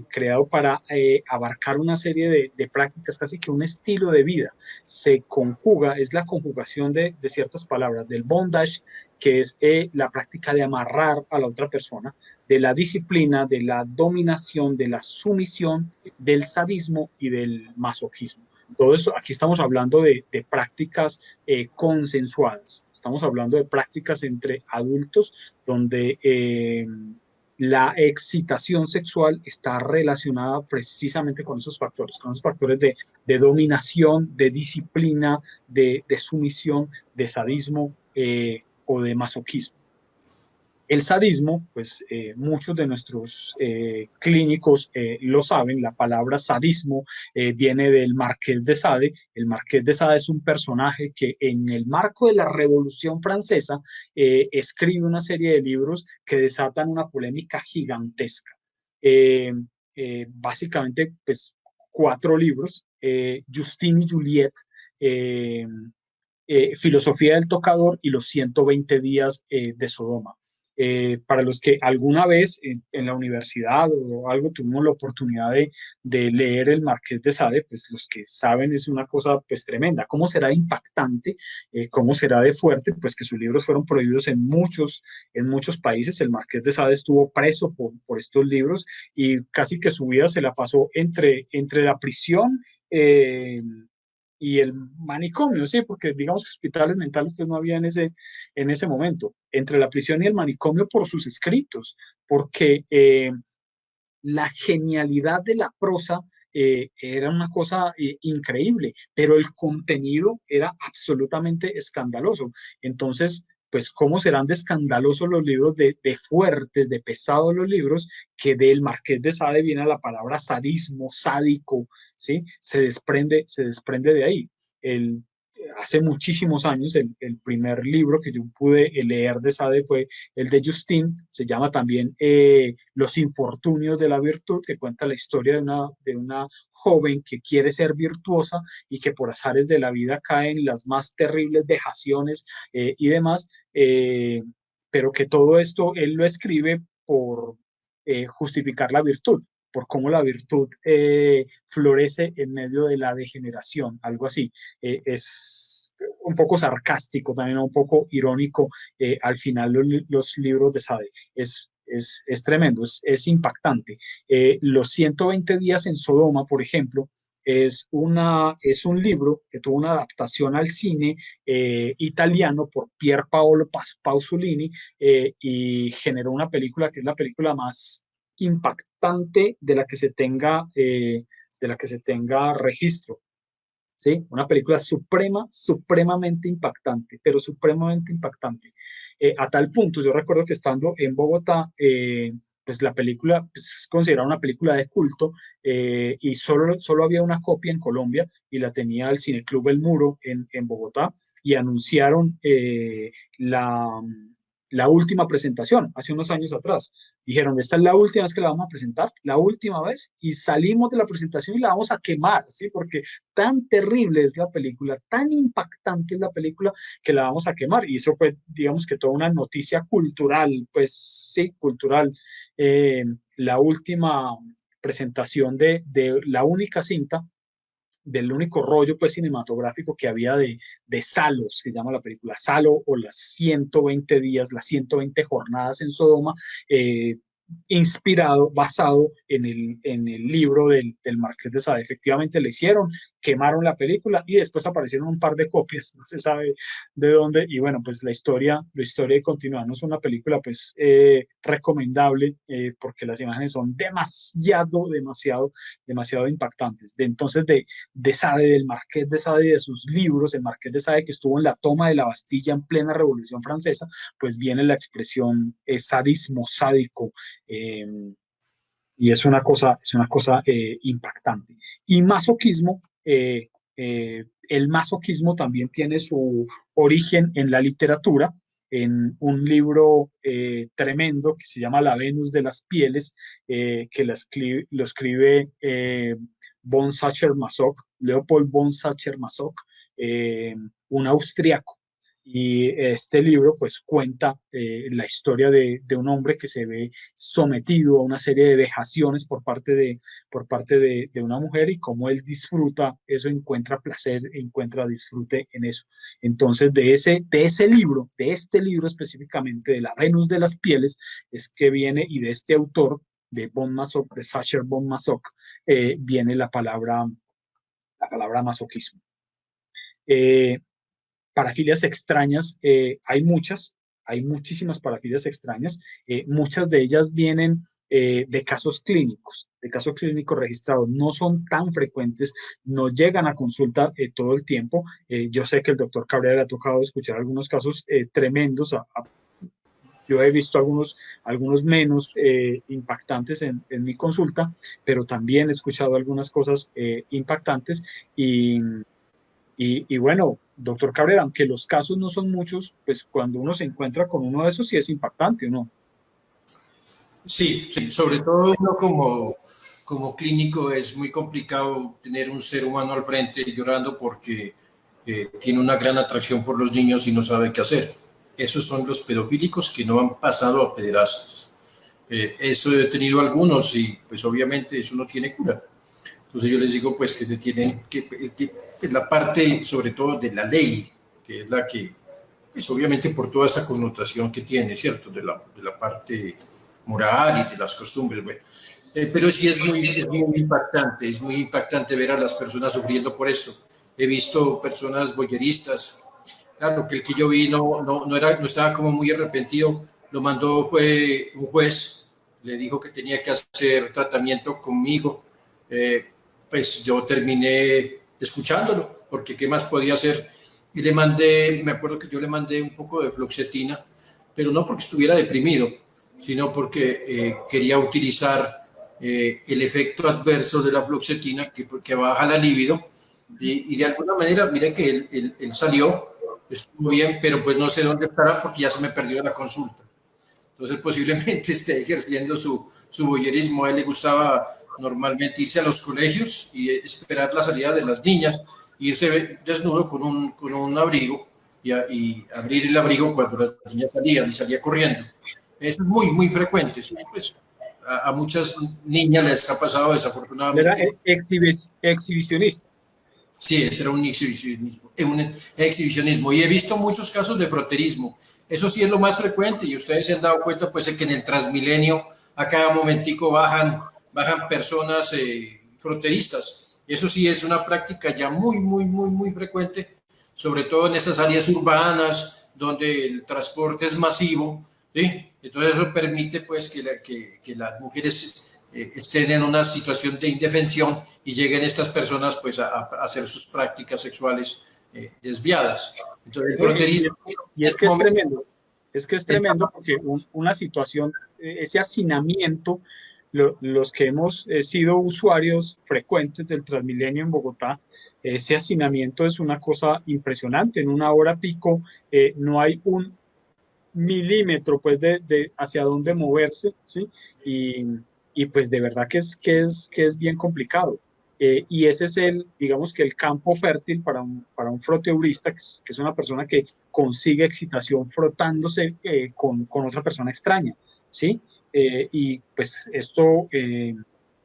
creado para abarcar una serie de prácticas, casi que un estilo de vida. Se conjuga, es la conjugación de ciertas palabras, del bondage, que es la práctica de amarrar a la otra persona, de la disciplina, de la dominación, de la sumisión, del sadismo y del masoquismo. Todo esto, aquí estamos hablando de prácticas consensuadas, estamos hablando de prácticas entre adultos donde la excitación sexual está relacionada precisamente con esos factores de dominación, de disciplina, de sumisión, de sadismo o de masoquismo. El sadismo, pues muchos de nuestros clínicos lo saben. La palabra sadismo viene del Marqués de Sade. El Marqués de Sade es un personaje que en el marco de la Revolución Francesa escribe una serie de libros que desatan una polémica gigantesca. Eh, Básicamente, pues 4 libros, Justine y Juliette, eh, Filosofía del Tocador y los 120 días de Sodoma. Para los que alguna vez en la universidad o algo tuvimos la oportunidad de leer el Marqués de Sade, pues los que saben es una cosa pues tremenda. ¿Cómo será de impactante? ¿Cómo será de fuerte? Pues que sus libros fueron prohibidos en muchos países. El Marqués de Sade estuvo preso por estos libros, y casi que su vida se la pasó entre la prisión y el manicomio, sí, porque digamos que hospitales mentales pues no había en ese momento, entre la prisión y el manicomio por sus escritos, porque la genialidad de la prosa era una cosa increíble, pero el contenido era absolutamente escandaloso. Entonces, pues, ¿cómo serán de escandalosos los libros, de fuertes, de pesados los libros, que del Marqués de Sade viene la palabra sadismo, sádico, ¿sí? Se desprende de ahí. El, Hace muchísimos años, el primer libro que yo pude leer de Sade fue el de Justin, se llama también Los infortunios de la virtud, que cuenta la historia de una joven que quiere ser virtuosa y que por azares de la vida cae en las más terribles vejaciones y demás, pero que todo esto él lo escribe por justificar la virtud, por cómo la virtud florece en medio de la degeneración, algo así. Es un poco sarcástico, también un poco irónico al final los libros de Sade. Es tremendo, es impactante. Los 120 días en Sodoma, por ejemplo, es un libro que tuvo una adaptación al cine italiano por Pier Paolo Pasolini y generó una película que es la película más impactante de la que se tenga registro. ¿Sí? Una película supremamente impactante, pero supremamente impactante. A tal punto, yo recuerdo que estando en Bogotá, pues la película pues, es considerada una película de culto y solo había una copia en Colombia y la tenía el Cineclub El Muro en Bogotá y anunciaron la última presentación hace unos años atrás. Dijeron, esta es la última vez que la vamos a presentar, la última vez, y salimos de la presentación y la vamos a quemar, ¿sí? Porque tan terrible es la película, tan impactante es la película que la vamos a quemar. Y eso fue, digamos que toda una noticia cultural, pues sí, cultural. La última presentación de la única cinta del único rollo pues cinematográfico que había de Salos, que se llama la película Salo, o las 120 días, las 120 jornadas en Sodoma, inspirado, basado en el libro del Marqués de Sade. Efectivamente le hicieron, quemaron la película y después aparecieron un par de copias, no se sabe de dónde, y bueno, pues la historia continúa. No es una película pues recomendable porque las imágenes son demasiado impactantes. Entonces de Sade, del Marqués de Sade y de sus libros, el Marqués de Sade que estuvo en la toma de la Bastilla en plena Revolución Francesa, pues viene la expresión sadismo, sádico, eh, y es una cosa impactante. Y masoquismo, el masoquismo también tiene su origen en la literatura, en un libro tremendo que se llama La Venus de las Pieles, que lo escribe von Sacher-Masoch, Leopold von Sacher-Masoch, un austriaco. Y este libro pues cuenta la historia de un hombre que se ve sometido a una serie de vejaciones por parte de una mujer y cómo él disfruta eso, encuentra placer, encuentra disfrute en eso. Entonces de este libro específicamente, de La Venus de las Pieles, es que viene, y de este autor, de von Masoch, de Sacher von Masoch, viene la palabra masoquismo. Parafilias extrañas, hay muchísimas parafilias extrañas, muchas de ellas vienen de casos clínicos registrados, no son tan frecuentes, no llegan a consulta todo el tiempo. Yo sé que el doctor Cabrera le ha tocado escuchar algunos casos tremendos, yo he visto algunos menos impactantes en mi consulta, pero también he escuchado algunas cosas impactantes y bueno, doctor Cabrera, aunque los casos no son muchos, pues cuando uno se encuentra con uno de esos sí es impactante, ¿no? Sí, sí, sobre todo uno como clínico es muy complicado tener un ser humano al frente llorando porque tiene una gran atracción por los niños y no sabe qué hacer. Esos son los pedofílicos que no han pasado a pederastas. Eso he tenido algunos y pues obviamente eso no tiene cura. Entonces yo les digo pues que se tienen que la parte sobre todo de la ley, que es la que, pues obviamente por toda esta connotación que tiene, ¿cierto? De la parte moral y de las costumbres, bueno. Pero sí es muy impactante ver a las personas sufriendo por eso. He visto personas voyeristas. Claro, que el que yo vi no estaba como muy arrepentido. Lo mandó fue un juez, le dijo que tenía que hacer tratamiento conmigo. Pues yo terminé escuchándolo, porque qué más podía hacer. Y le mandé, me acuerdo que yo le mandé un poco de fluoxetina, pero no porque estuviera deprimido, sino porque quería utilizar el efecto adverso de la fluoxetina que baja la libido y de alguna manera, mire que él salió, estuvo bien, pero pues no sé dónde estará porque ya se me perdió la consulta. Entonces posiblemente esté ejerciendo su voyerismo. A él le gustaba normalmente irse a los colegios y esperar la salida de las niñas, irse desnudo con un abrigo y abrir el abrigo cuando las niñas salían y salía corriendo. Eso es muy frecuente. ¿Sí? Pues, a muchas niñas les ha pasado Era desafortunadamente. exhibicionista. Sí, ese era un exhibicionismo, Y he visto muchos casos de froterismo. Eso sí es lo más frecuente y ustedes se han dado cuenta pues de que en el Transmilenio a cada momentico bajan personas fronteristas. Eso sí es una práctica ya muy frecuente, sobre todo en esas áreas urbanas donde el transporte es masivo, ¿sí? Entonces eso permite pues que las mujeres estén en una situación de indefensión y lleguen estas personas pues a hacer sus prácticas sexuales desviadas. Entonces el ¿No? fronterismo Y en es este que es momento tremendo, es que es es tremendo porque una situación, ese hacinamiento, los que hemos sido usuarios frecuentes del Transmilenio en Bogotá, ese hacinamiento es una cosa impresionante. En una hora pico no hay un milímetro pues de hacia dónde moverse, ¿sí? Y, y pues de verdad que es bien complicado. Y ese es digamos que el campo fértil para un froteurista, que es una persona que consigue excitación frotándose con otra persona extraña, ¿sí? Y pues esto,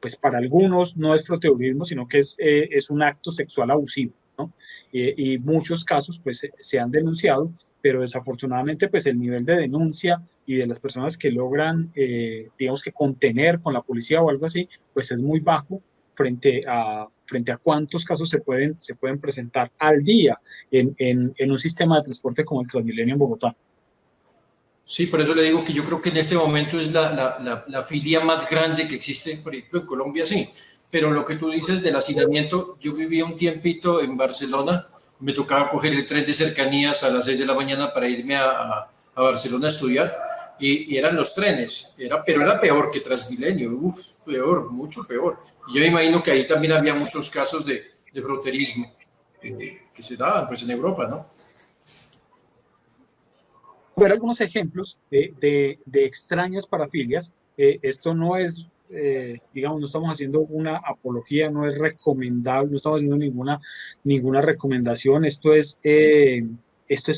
pues para algunos no es froteurismo, sino que es un acto sexual abusivo, ¿no? Y muchos casos pues se han denunciado, pero desafortunadamente pues el nivel de denuncia y de las personas que logran, digamos que contener con la policía o algo así, pues es muy bajo frente a cuántos casos se pueden presentar al día en un sistema de transporte como el Transmilenio en Bogotá. Sí, por eso le digo que yo creo que en este momento es la filia más grande que existe, por ejemplo, en Colombia sí, pero lo que tú dices del hacinamiento, yo vivía un tiempito en Barcelona, me tocaba coger el tren de cercanías a las 6 de la mañana para irme a Barcelona a estudiar y eran los trenes, pero era peor que Transmilenio, peor, mucho peor. Y yo me imagino que ahí también había muchos casos de fronterismo que se daban pues en Europa, ¿no? Ver algunos ejemplos de extrañas parafilias. Esto no es, digamos, no estamos haciendo una apología, no es recomendable, no estamos haciendo ninguna recomendación. Esto es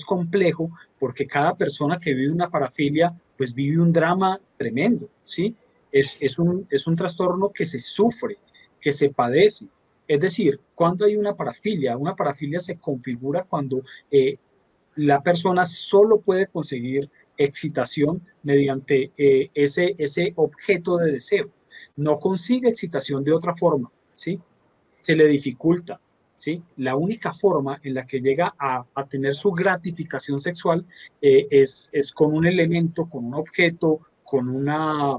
complejo porque cada persona que vive una parafilia, pues vive un drama tremendo, ¿sí? Es un trastorno que se sufre, que se padece. Es decir, cuando hay una parafilia se configura cuando la persona solo puede conseguir excitación mediante ese objeto de deseo. No consigue excitación de otra forma, ¿sí? Se le dificulta, ¿sí? La única forma en la que llega a tener su gratificación sexual es con un elemento, con un objeto, con una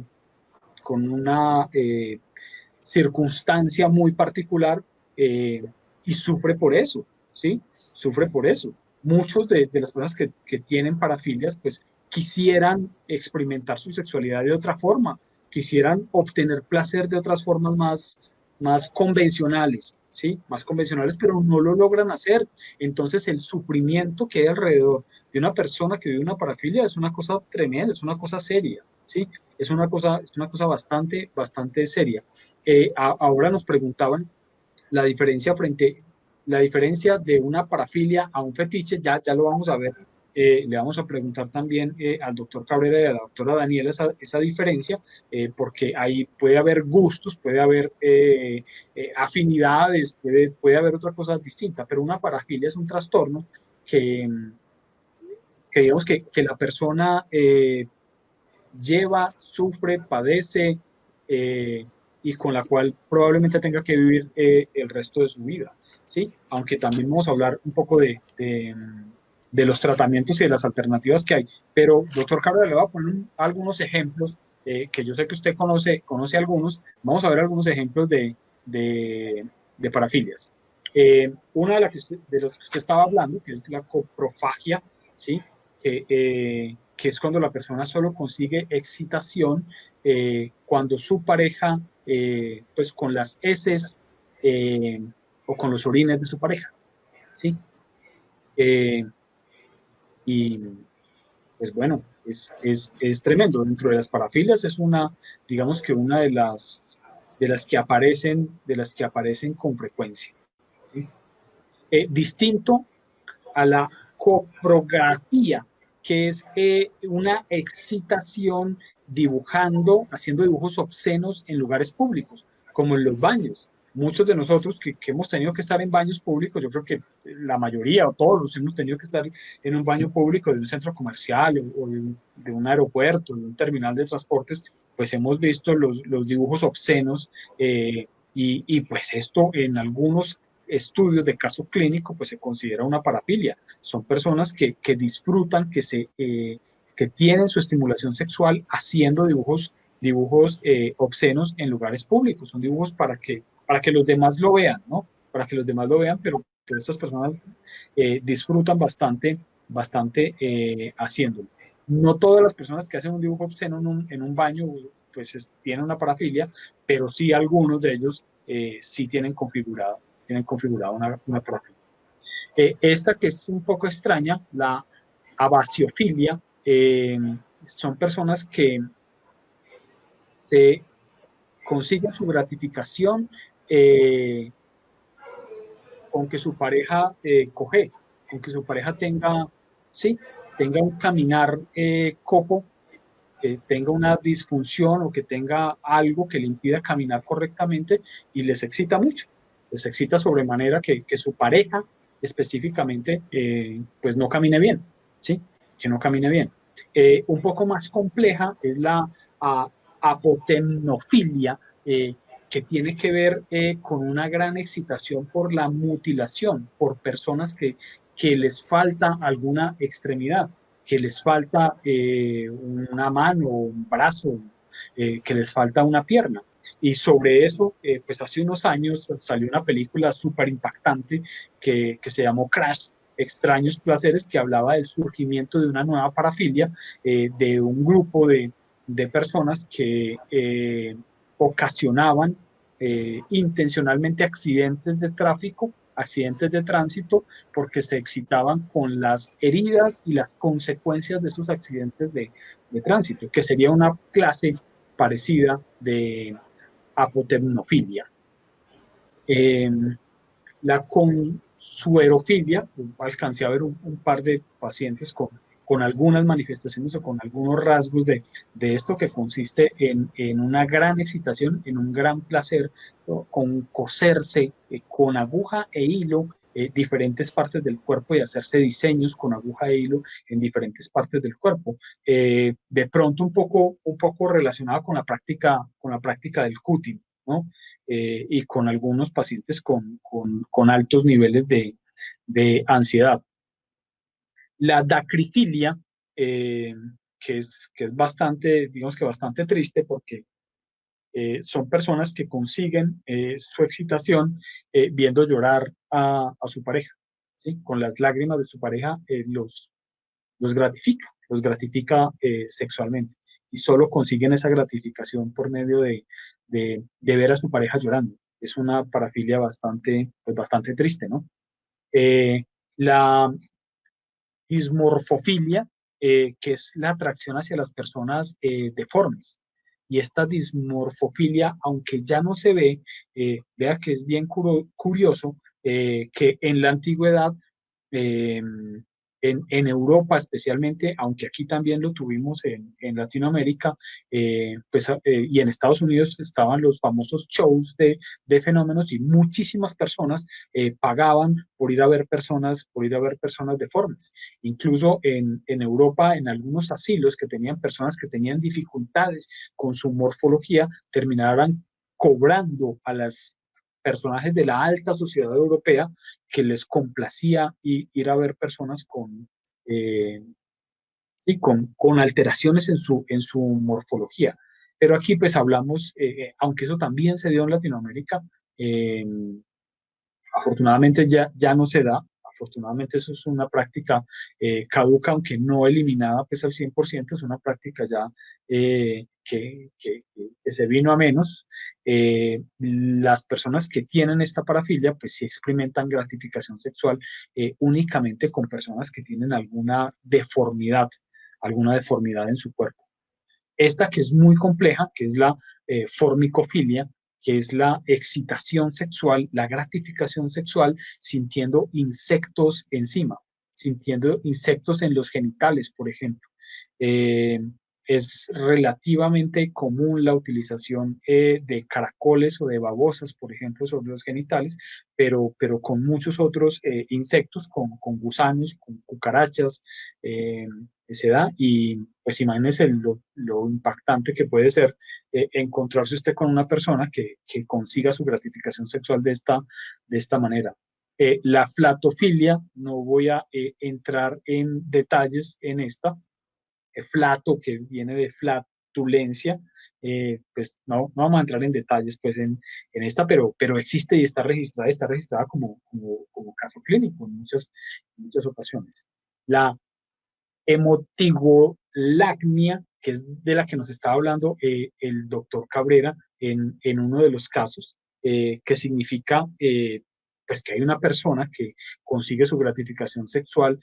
circunstancia muy particular, eh, y sufre por eso, ¿sí? Sufre por eso. Muchos de las personas que tienen parafilias, pues quisieran experimentar su sexualidad de otra forma, quisieran obtener placer de otras formas más convencionales, ¿sí? Más convencionales, pero no lo logran hacer. Entonces, el sufrimiento que hay alrededor de una persona que vive una parafilia es una cosa tremenda, es una cosa seria, ¿sí? Es una cosa bastante seria. Ahora nos preguntaban la diferencia la diferencia de una parafilia a un fetiche. Ya lo vamos a ver. Le vamos a preguntar también al doctor Cabrera y a la doctora Daniela esa diferencia, porque ahí puede haber gustos, puede haber afinidades, puede haber otra cosa distinta, pero una parafilia es un trastorno que, que digamos que la persona lleva, sufre, padece, y con la cual probablemente tenga que vivir el resto de su vida, ¿sí? Aunque también vamos a hablar un poco de los tratamientos y de las alternativas que hay. Pero, doctor Cabral, le voy a poner algunos ejemplos que yo sé que usted conoce algunos. Vamos a ver algunos ejemplos de parafilias. Una de las de las que usted estaba hablando, que es la coprofagia, ¿sí? Que es cuando la persona solo consigue excitación cuando su pareja, pues con las heces o con los orines de su pareja, ¿sí? Eh, y pues bueno, es tremendo. Dentro de las parafilias es una, digamos que una de las que aparecen con frecuencia, ¿sí? Distinto a la coprografía, que es una excitación dibujando, haciendo dibujos obscenos en lugares públicos, como en los baños. Muchos de nosotros que hemos tenido que estar en baños públicos, yo creo que la mayoría o todos los hemos tenido que estar en un baño público de un centro comercial o de un aeropuerto, de un terminal de transportes, pues hemos visto los dibujos obscenos pues esto en algunos estudios de caso clínico, pues se considera una parafilia. Son personas que disfrutan, que tienen su estimulación sexual haciendo dibujos obscenos en lugares públicos. Son dibujos para que los demás lo vean, ¿no? Para que los demás lo vean, pero que estas personas disfrutan bastante haciéndolo. No todas las personas que hacen un dibujo obsceno en un baño, pues tienen una parafilia, pero sí algunos de ellos sí tienen configurada una parafilia. Esta que es un poco extraña, la abasiofilia, son personas que se consiguen su gratificación con que su pareja coge, con que su pareja tenga, sí, tenga un caminar cojo, que tenga una disfunción o que tenga algo que le impida caminar correctamente y les excita mucho. Les excita sobremanera que su pareja específicamente pues no camine bien, ¿sí? Que no camine bien. Un poco más compleja es la apotemnofilia, que tiene que ver con una gran excitación por la mutilación, por personas que les falta alguna extremidad, que les falta una mano, un brazo, que les falta una pierna. Y sobre eso, pues hace unos años salió una película súper impactante que se llamó Crash, Extraños Placeres, que hablaba del surgimiento de una nueva parafilia, de un grupo de personas que ocasionaban intencionalmente accidentes de tráfico, accidentes de tránsito, porque se excitaban con las heridas y las consecuencias de esos accidentes de tránsito, que sería una clase parecida de apotemnofilia. La consuerofilia, alcancé a ver un par de pacientes con algunas manifestaciones o con algunos rasgos de esto que consiste en una gran excitación, en un gran placer, ¿no? Con coserse con aguja e hilo diferentes partes del cuerpo y hacerse diseños con aguja e hilo en diferentes partes del cuerpo. De pronto un poco relacionado con la práctica del cutting, ¿no? Y con algunos pacientes con altos niveles de ansiedad. La dacrifilia, que es bastante, digamos que bastante triste porque son personas que consiguen su excitación viendo llorar a su pareja, ¿sí? Con las lágrimas de su pareja los gratifica sexualmente y solo consiguen esa gratificación por medio de ver a su pareja llorando. Es una parafilia bastante, pues bastante triste, ¿no? La dismorfofilia, que es la atracción hacia las personas deformes. Y esta dismorfofilia, aunque ya no se ve, vea que es bien curioso que en la antigüedad eh, en Europa especialmente, aunque aquí también lo tuvimos en Latinoamérica, y en Estados Unidos estaban los famosos shows de fenómenos y muchísimas personas pagaban por ir a ver personas deformes. Incluso en Europa, en algunos asilos que tenían personas que tenían dificultades con su morfología, terminaban cobrando a las personajes de la alta sociedad europea que les complacía ir a ver personas sí, con alteraciones en su morfología. Pero aquí pues hablamos, aunque eso también se dio en Latinoamérica, eh, afortunadamente ya no se da. Afortunadamente eso es una práctica caduca, aunque no eliminada pues al 100%, es una práctica ya que se vino a menos. Las personas que tienen esta parafilia pues sí experimentan gratificación sexual únicamente con personas que tienen alguna deformidad en su cuerpo. Esta que es muy compleja, que es la formicofilia, que es la excitación sexual, la gratificación sexual sintiendo insectos encima, sintiendo insectos en los genitales, por ejemplo. Eh, es relativamente común la utilización de caracoles o de babosas, por ejemplo, sobre los genitales, pero con muchos otros insectos, con gusanos, con cucarachas, se da. Y pues imagínense lo impactante que puede ser encontrarse usted con una persona que consiga su gratificación sexual de esta manera. La flatofilia, no voy a entrar en detalles en esta, flato, que viene de flatulencia, pues no vamos a entrar en detalles pues en esta, pero existe y está registrada como caso clínico en muchas ocasiones. La hemotigolacnia, que es de la que nos estaba hablando el doctor Cabrera en uno de los casos, que significa pues que hay una persona que consigue su gratificación sexual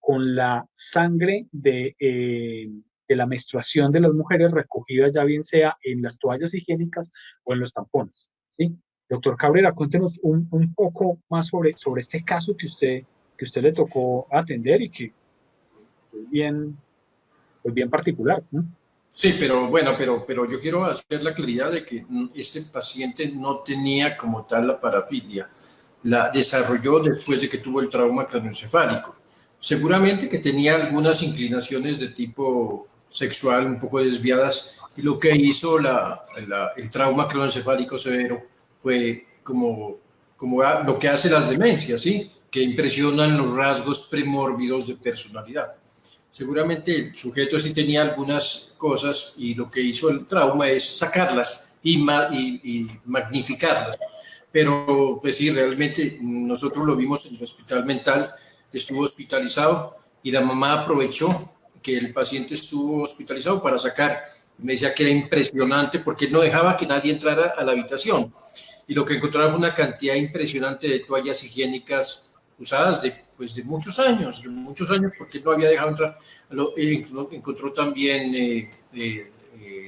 con la sangre de la menstruación de las mujeres recogida ya bien sea en las toallas higiénicas o en los tampones, ¿sí? Doctor Cabrera, cuéntenos un poco más sobre este caso que usted le tocó atender y que es bien particular, ¿no? Sí, pero bueno, pero yo quiero hacer la claridad de que este paciente no tenía como tal la parafilia. La desarrolló después de que tuvo el trauma craneoencefálico. Seguramente que tenía algunas inclinaciones de tipo sexual un poco desviadas y lo que hizo el trauma craneoencefálico severo fue como lo que hace las demencias, ¿sí? Que impresionan los rasgos premórbidos de personalidad. Seguramente el sujeto sí tenía algunas cosas y lo que hizo el trauma es sacarlas y magnificarlas. Pero pues sí, realmente nosotros lo vimos en el hospital mental, estuvo hospitalizado y la mamá aprovechó que el paciente estuvo hospitalizado para sacar. Me decía que era impresionante porque no dejaba que nadie entrara a la habitación. Y lo que encontraba una cantidad impresionante de toallas higiénicas usadas de muchos años, porque no había dejado entrar. Encontró también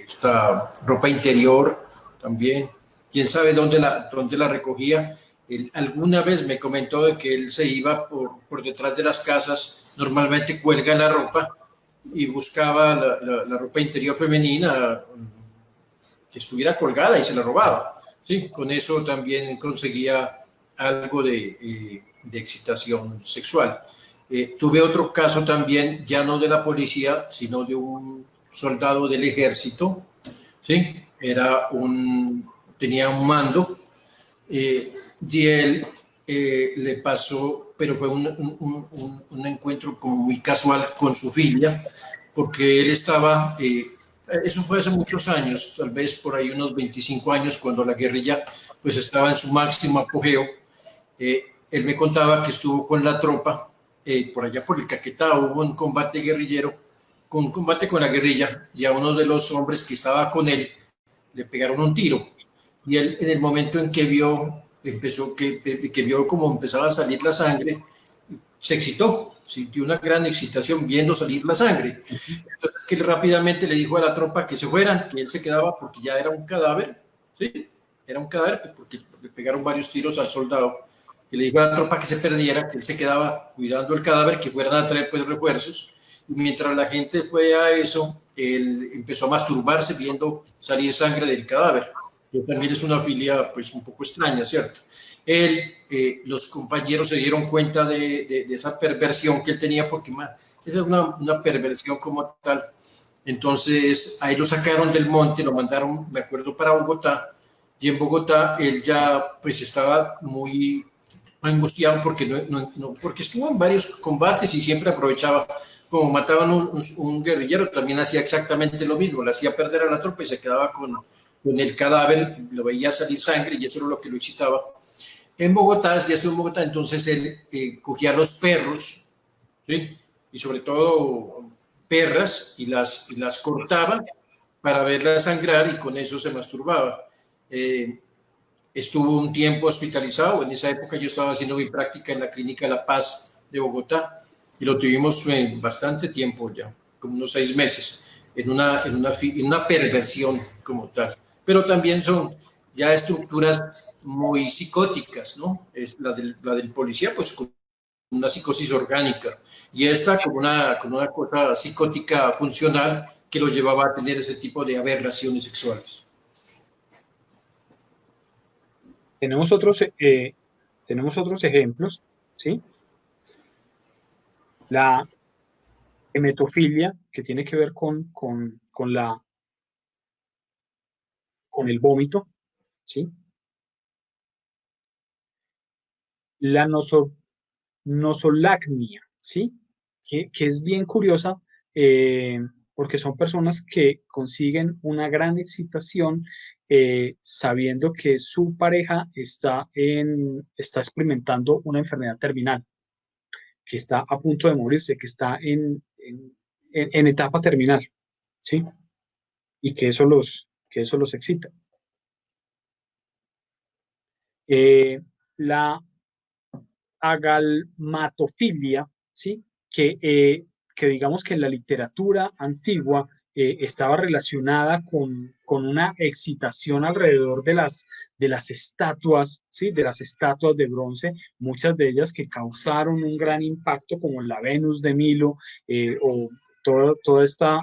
esta ropa interior también. Quién sabe dónde la recogía. Él alguna vez me comentó de que él se iba por detrás de las casas, normalmente cuelga la ropa y buscaba la ropa interior femenina que estuviera colgada y se la robaba. Sí, con eso también conseguía algo de excitación sexual. Tuve otro caso también, ya no de la policía, sino de un soldado del ejército, ¿sí? Tenía un mando y él le pasó, pero fue un encuentro como muy casual con su filia, porque él estaba, eso fue hace muchos años, tal vez por ahí unos 25 años, cuando la guerrilla pues estaba en su máximo apogeo. Él me contaba que estuvo con la tropa por allá por el Caquetá, hubo un combate guerrillero, un combate con la guerrilla, y a uno de los hombres que estaba con él le pegaron un tiro. Y él, en el momento en que vio cómo empezaba a salir la sangre, se excitó, sintió una gran excitación viendo salir la sangre. Entonces que él rápidamente le dijo a la tropa que se fueran, que él se quedaba porque ya era un cadáver, ¿sí? Era un cadáver porque le pegaron varios tiros al soldado. Y le dijo a la tropa que se perdiera, que él se quedaba cuidando el cadáver, que fueran a traer pues refuerzos. Y mientras la gente fue a eso, él empezó a masturbarse viendo salir sangre del cadáver. Pero también es una filia pues un poco extraña, ¿cierto? Los compañeros se dieron cuenta de esa perversión que él tenía, porque esa es una perversión como tal. Entonces ahí lo sacaron del monte, lo mandaron, me acuerdo, para Bogotá, y en Bogotá él ya pues estaba muy angustiado porque, porque estuvo en varios combates y siempre aprovechaba, como mataban un guerrillero, también hacía exactamente lo mismo, le hacía perder a la tropa y se quedaba con el cadáver, lo veía salir sangre y eso era lo que lo excitaba. En Bogotá, ya estuvo en Bogotá, entonces él cogía a los perros, ¿sí? Y sobre todo perras, y las cortaba para verlas sangrar y con eso se masturbaba. Eh, Estuvo un tiempo hospitalizado, en esa época yo estaba haciendo mi práctica en la Clínica La Paz de Bogotá y lo tuvimos bastante tiempo ya, como unos 6 meses, en una perversión como tal. Pero también son ya estructuras muy psicóticas, ¿no? Es la del policía, pues con una psicosis orgánica, y esta con una cosa psicótica funcional que lo llevaba a tener ese tipo de aberraciones sexuales. Tenemos tenemos otros ejemplos, ¿sí? La hemetofilia, que tiene que ver con el vómito, ¿sí? La nosolagnia, ¿sí? Que es bien curiosa, eh, porque son personas que consiguen una gran excitación sabiendo que su pareja está experimentando una enfermedad terminal, que está a punto de morirse, que está en etapa terminal, ¿sí? Y que eso los excita. La agalmatofilia, ¿sí? Que digamos que en la literatura antigua estaba relacionada con una excitación alrededor de las estatuas, ¿sí? De las estatuas de bronce, muchas de ellas que causaron un gran impacto, como la Venus de Milo, o toda esta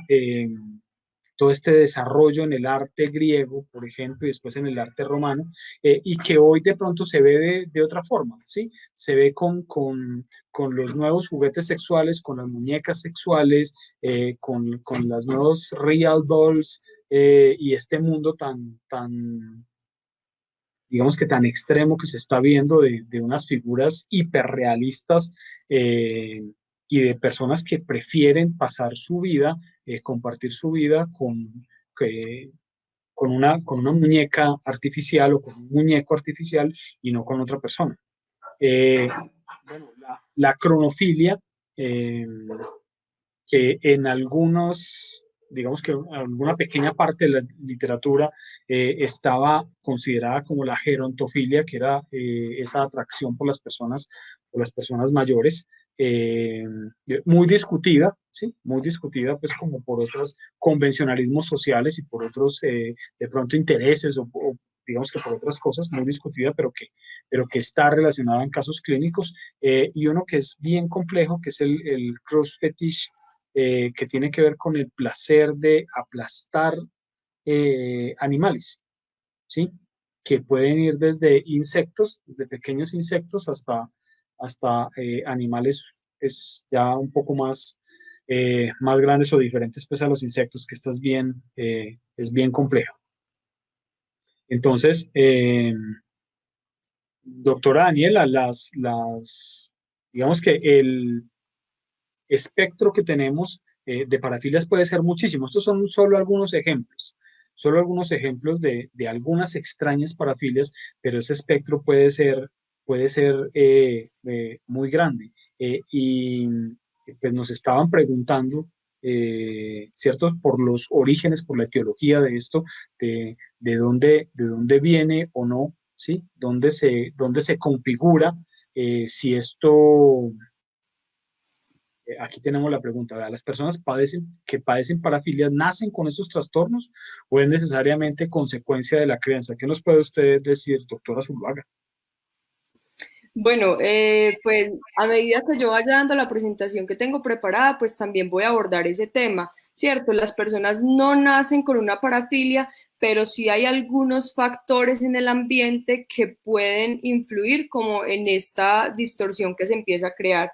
todo este desarrollo en el arte griego, por ejemplo, y después en el arte romano, y que hoy de pronto se ve de otra forma, ¿sí? Se ve con los nuevos juguetes sexuales, con las muñecas sexuales, con las nuevos real dolls, y este mundo tan, digamos que tan extremo que se está viendo de unas figuras hiperrealistas, y de personas que prefieren pasar su vida, compartir su vida que- con una muñeca artificial o con un muñeco artificial y no con otra persona. Bueno, la cronofilia, eh, que en algunos, digamos que en alguna pequeña parte de la literatura estaba considerada como la gerontofilia, que era esa atracción por las personas mayores, eh, muy discutida, ¿sí? Muy discutida, pues como por otros convencionalismos sociales y por otros, de pronto, intereses o digamos que por otras cosas, muy discutida, pero que está relacionada en casos clínicos, y uno que es bien complejo, que es el cross fetish, que tiene que ver con el placer de aplastar animales, ¿sí? Que pueden ir desde insectos, de pequeños insectos, hasta animales es ya un poco más grandes o diferentes pues, a los insectos, que esta es bien compleja. Entonces, doctora Daniela, digamos que el espectro que tenemos de parafilias puede ser muchísimo. Estos son solo algunos ejemplos de algunas extrañas parafilias, pero ese espectro puede ser muy grande. Y pues nos estaban preguntando, ¿cierto? Por los orígenes, por la etiología de esto, de dónde viene o no, ¿sí? Dónde se configura, si esto aquí tenemos la pregunta, ¿verdad? ¿Las personas que padecen parafilia nacen con estos trastornos o es necesariamente consecuencia de la crianza? ¿Qué nos puede usted decir, doctora Zuluaga? Bueno, pues a medida que yo vaya dando la presentación que tengo preparada, pues también voy a abordar ese tema, ¿cierto? Las personas no nacen con una parafilia, pero sí hay algunos factores en el ambiente que pueden influir como en esta distorsión que se empieza a crear.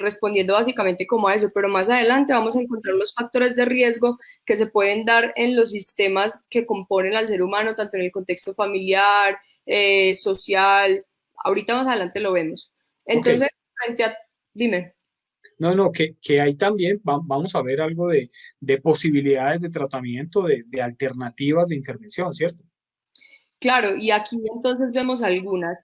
respondiendo básicamente como a eso, pero más adelante vamos a encontrar los factores de riesgo que se pueden dar en los sistemas que componen al ser humano, tanto en el contexto familiar, social, ahorita más adelante lo vemos. Entonces, frente a, dime. No, que hay también, vamos a ver algo de posibilidades de tratamiento, de alternativas de intervención, ¿cierto? Claro, y aquí entonces vemos algunas.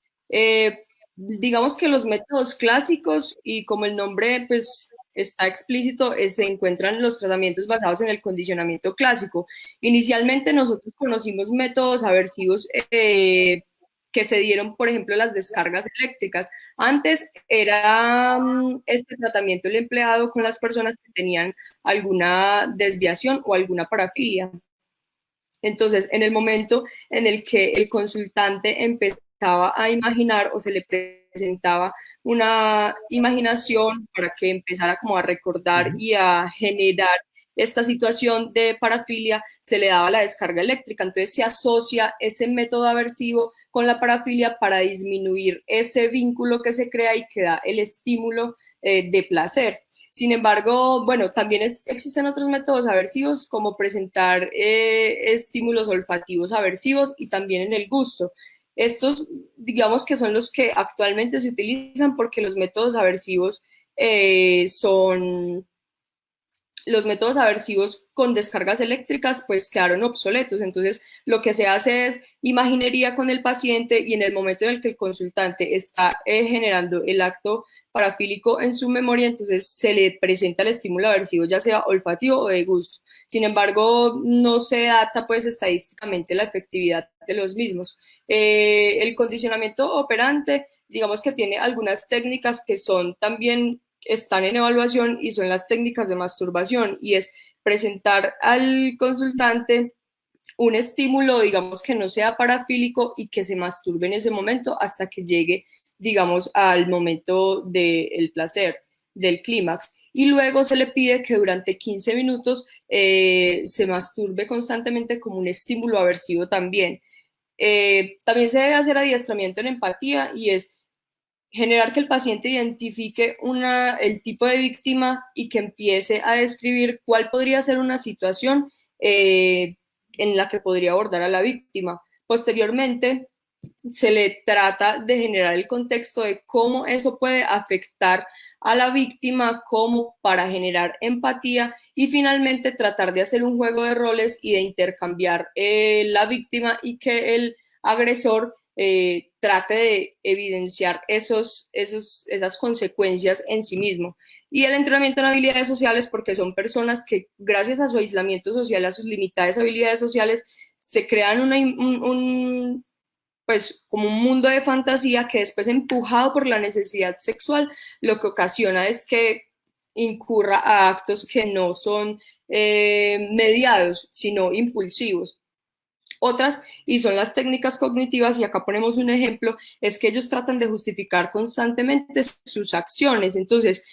Digamos que los métodos clásicos, y como el nombre pues está explícito, se encuentran los tratamientos basados en el condicionamiento clásico. Inicialmente nosotros conocimos métodos aversivos que se dieron, por ejemplo, las descargas eléctricas. Antes era este tratamiento el empleado con las personas que tenían alguna desviación o alguna parafilia. Entonces, en el momento en el que el consultante empezaba a imaginar o se le presentaba una imaginación para que empezara como a recordar y a generar esta situación de parafilia, se le daba la descarga eléctrica. Entonces se asocia ese método aversivo con la parafilia para disminuir ese vínculo que se crea y que da el estímulo de placer. Sin embargo, bueno, también existen otros métodos aversivos como presentar estímulos olfativos aversivos y también en el gusto. Estos, digamos que son los que actualmente se utilizan porque los métodos aversivos los métodos aversivos con descargas eléctricas pues quedaron obsoletos. Entonces lo que se hace es imaginería con el paciente y en el momento en el que el consultante está generando el acto parafílico en su memoria, entonces se le presenta el estímulo aversivo, ya sea olfativo o de gusto. Sin embargo, no se data pues estadísticamente la efectividad de los mismos. El condicionamiento operante, digamos que tiene algunas técnicas que son también están en evaluación y son las técnicas de masturbación, y es presentar al consultante un estímulo, digamos, que no sea parafílico y que se masturbe en ese momento hasta que llegue, digamos, al momento del placer, del clímax. Y luego se le pide que durante 15 minutos se masturbe constantemente como un estímulo aversivo también. También se debe hacer adiestramiento en empatía y es generar que el paciente identifique el tipo de víctima y que empiece a describir cuál podría ser una situación en la que podría abordar a la víctima. Posteriormente, se le trata de generar el contexto de cómo eso puede afectar a la víctima, como para generar empatía, y finalmente tratar de hacer un juego de roles y de intercambiar la víctima y que el agresor trate de evidenciar esas consecuencias en sí mismo. Y el entrenamiento en habilidades sociales, porque son personas que gracias a su aislamiento social, a sus limitadas habilidades sociales, se crean pues como un mundo de fantasía que después, empujado por la necesidad sexual, lo que ocasiona es que incurra a actos que no son mediados, sino impulsivos. Otras, y son las técnicas cognitivas, y acá ponemos un ejemplo, es que ellos tratan de justificar constantemente sus acciones. Entonces,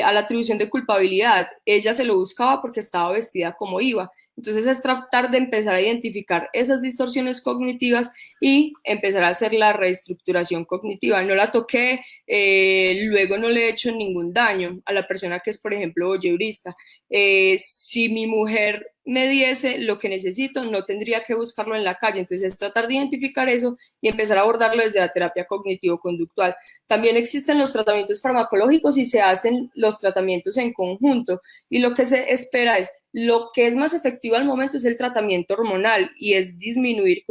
a la atribución de culpabilidad, ella se lo buscaba porque estaba vestida como iba. Entonces es tratar de empezar a identificar esas distorsiones cognitivas y empezar a hacer la reestructuración cognitiva. No la toqué, luego no le he hecho ningún daño a la persona que es, por ejemplo, voyeurista. Si mi mujer me diese lo que necesito, no tendría que buscarlo en la calle. Entonces es tratar de identificar eso y empezar a abordarlo desde la terapia cognitivo-conductual. También existen los tratamientos farmacológicos y se hacen los tratamientos en conjunto. Y lo que se espera es, lo que es más efectivo al momento es el tratamiento hormonal y es disminuir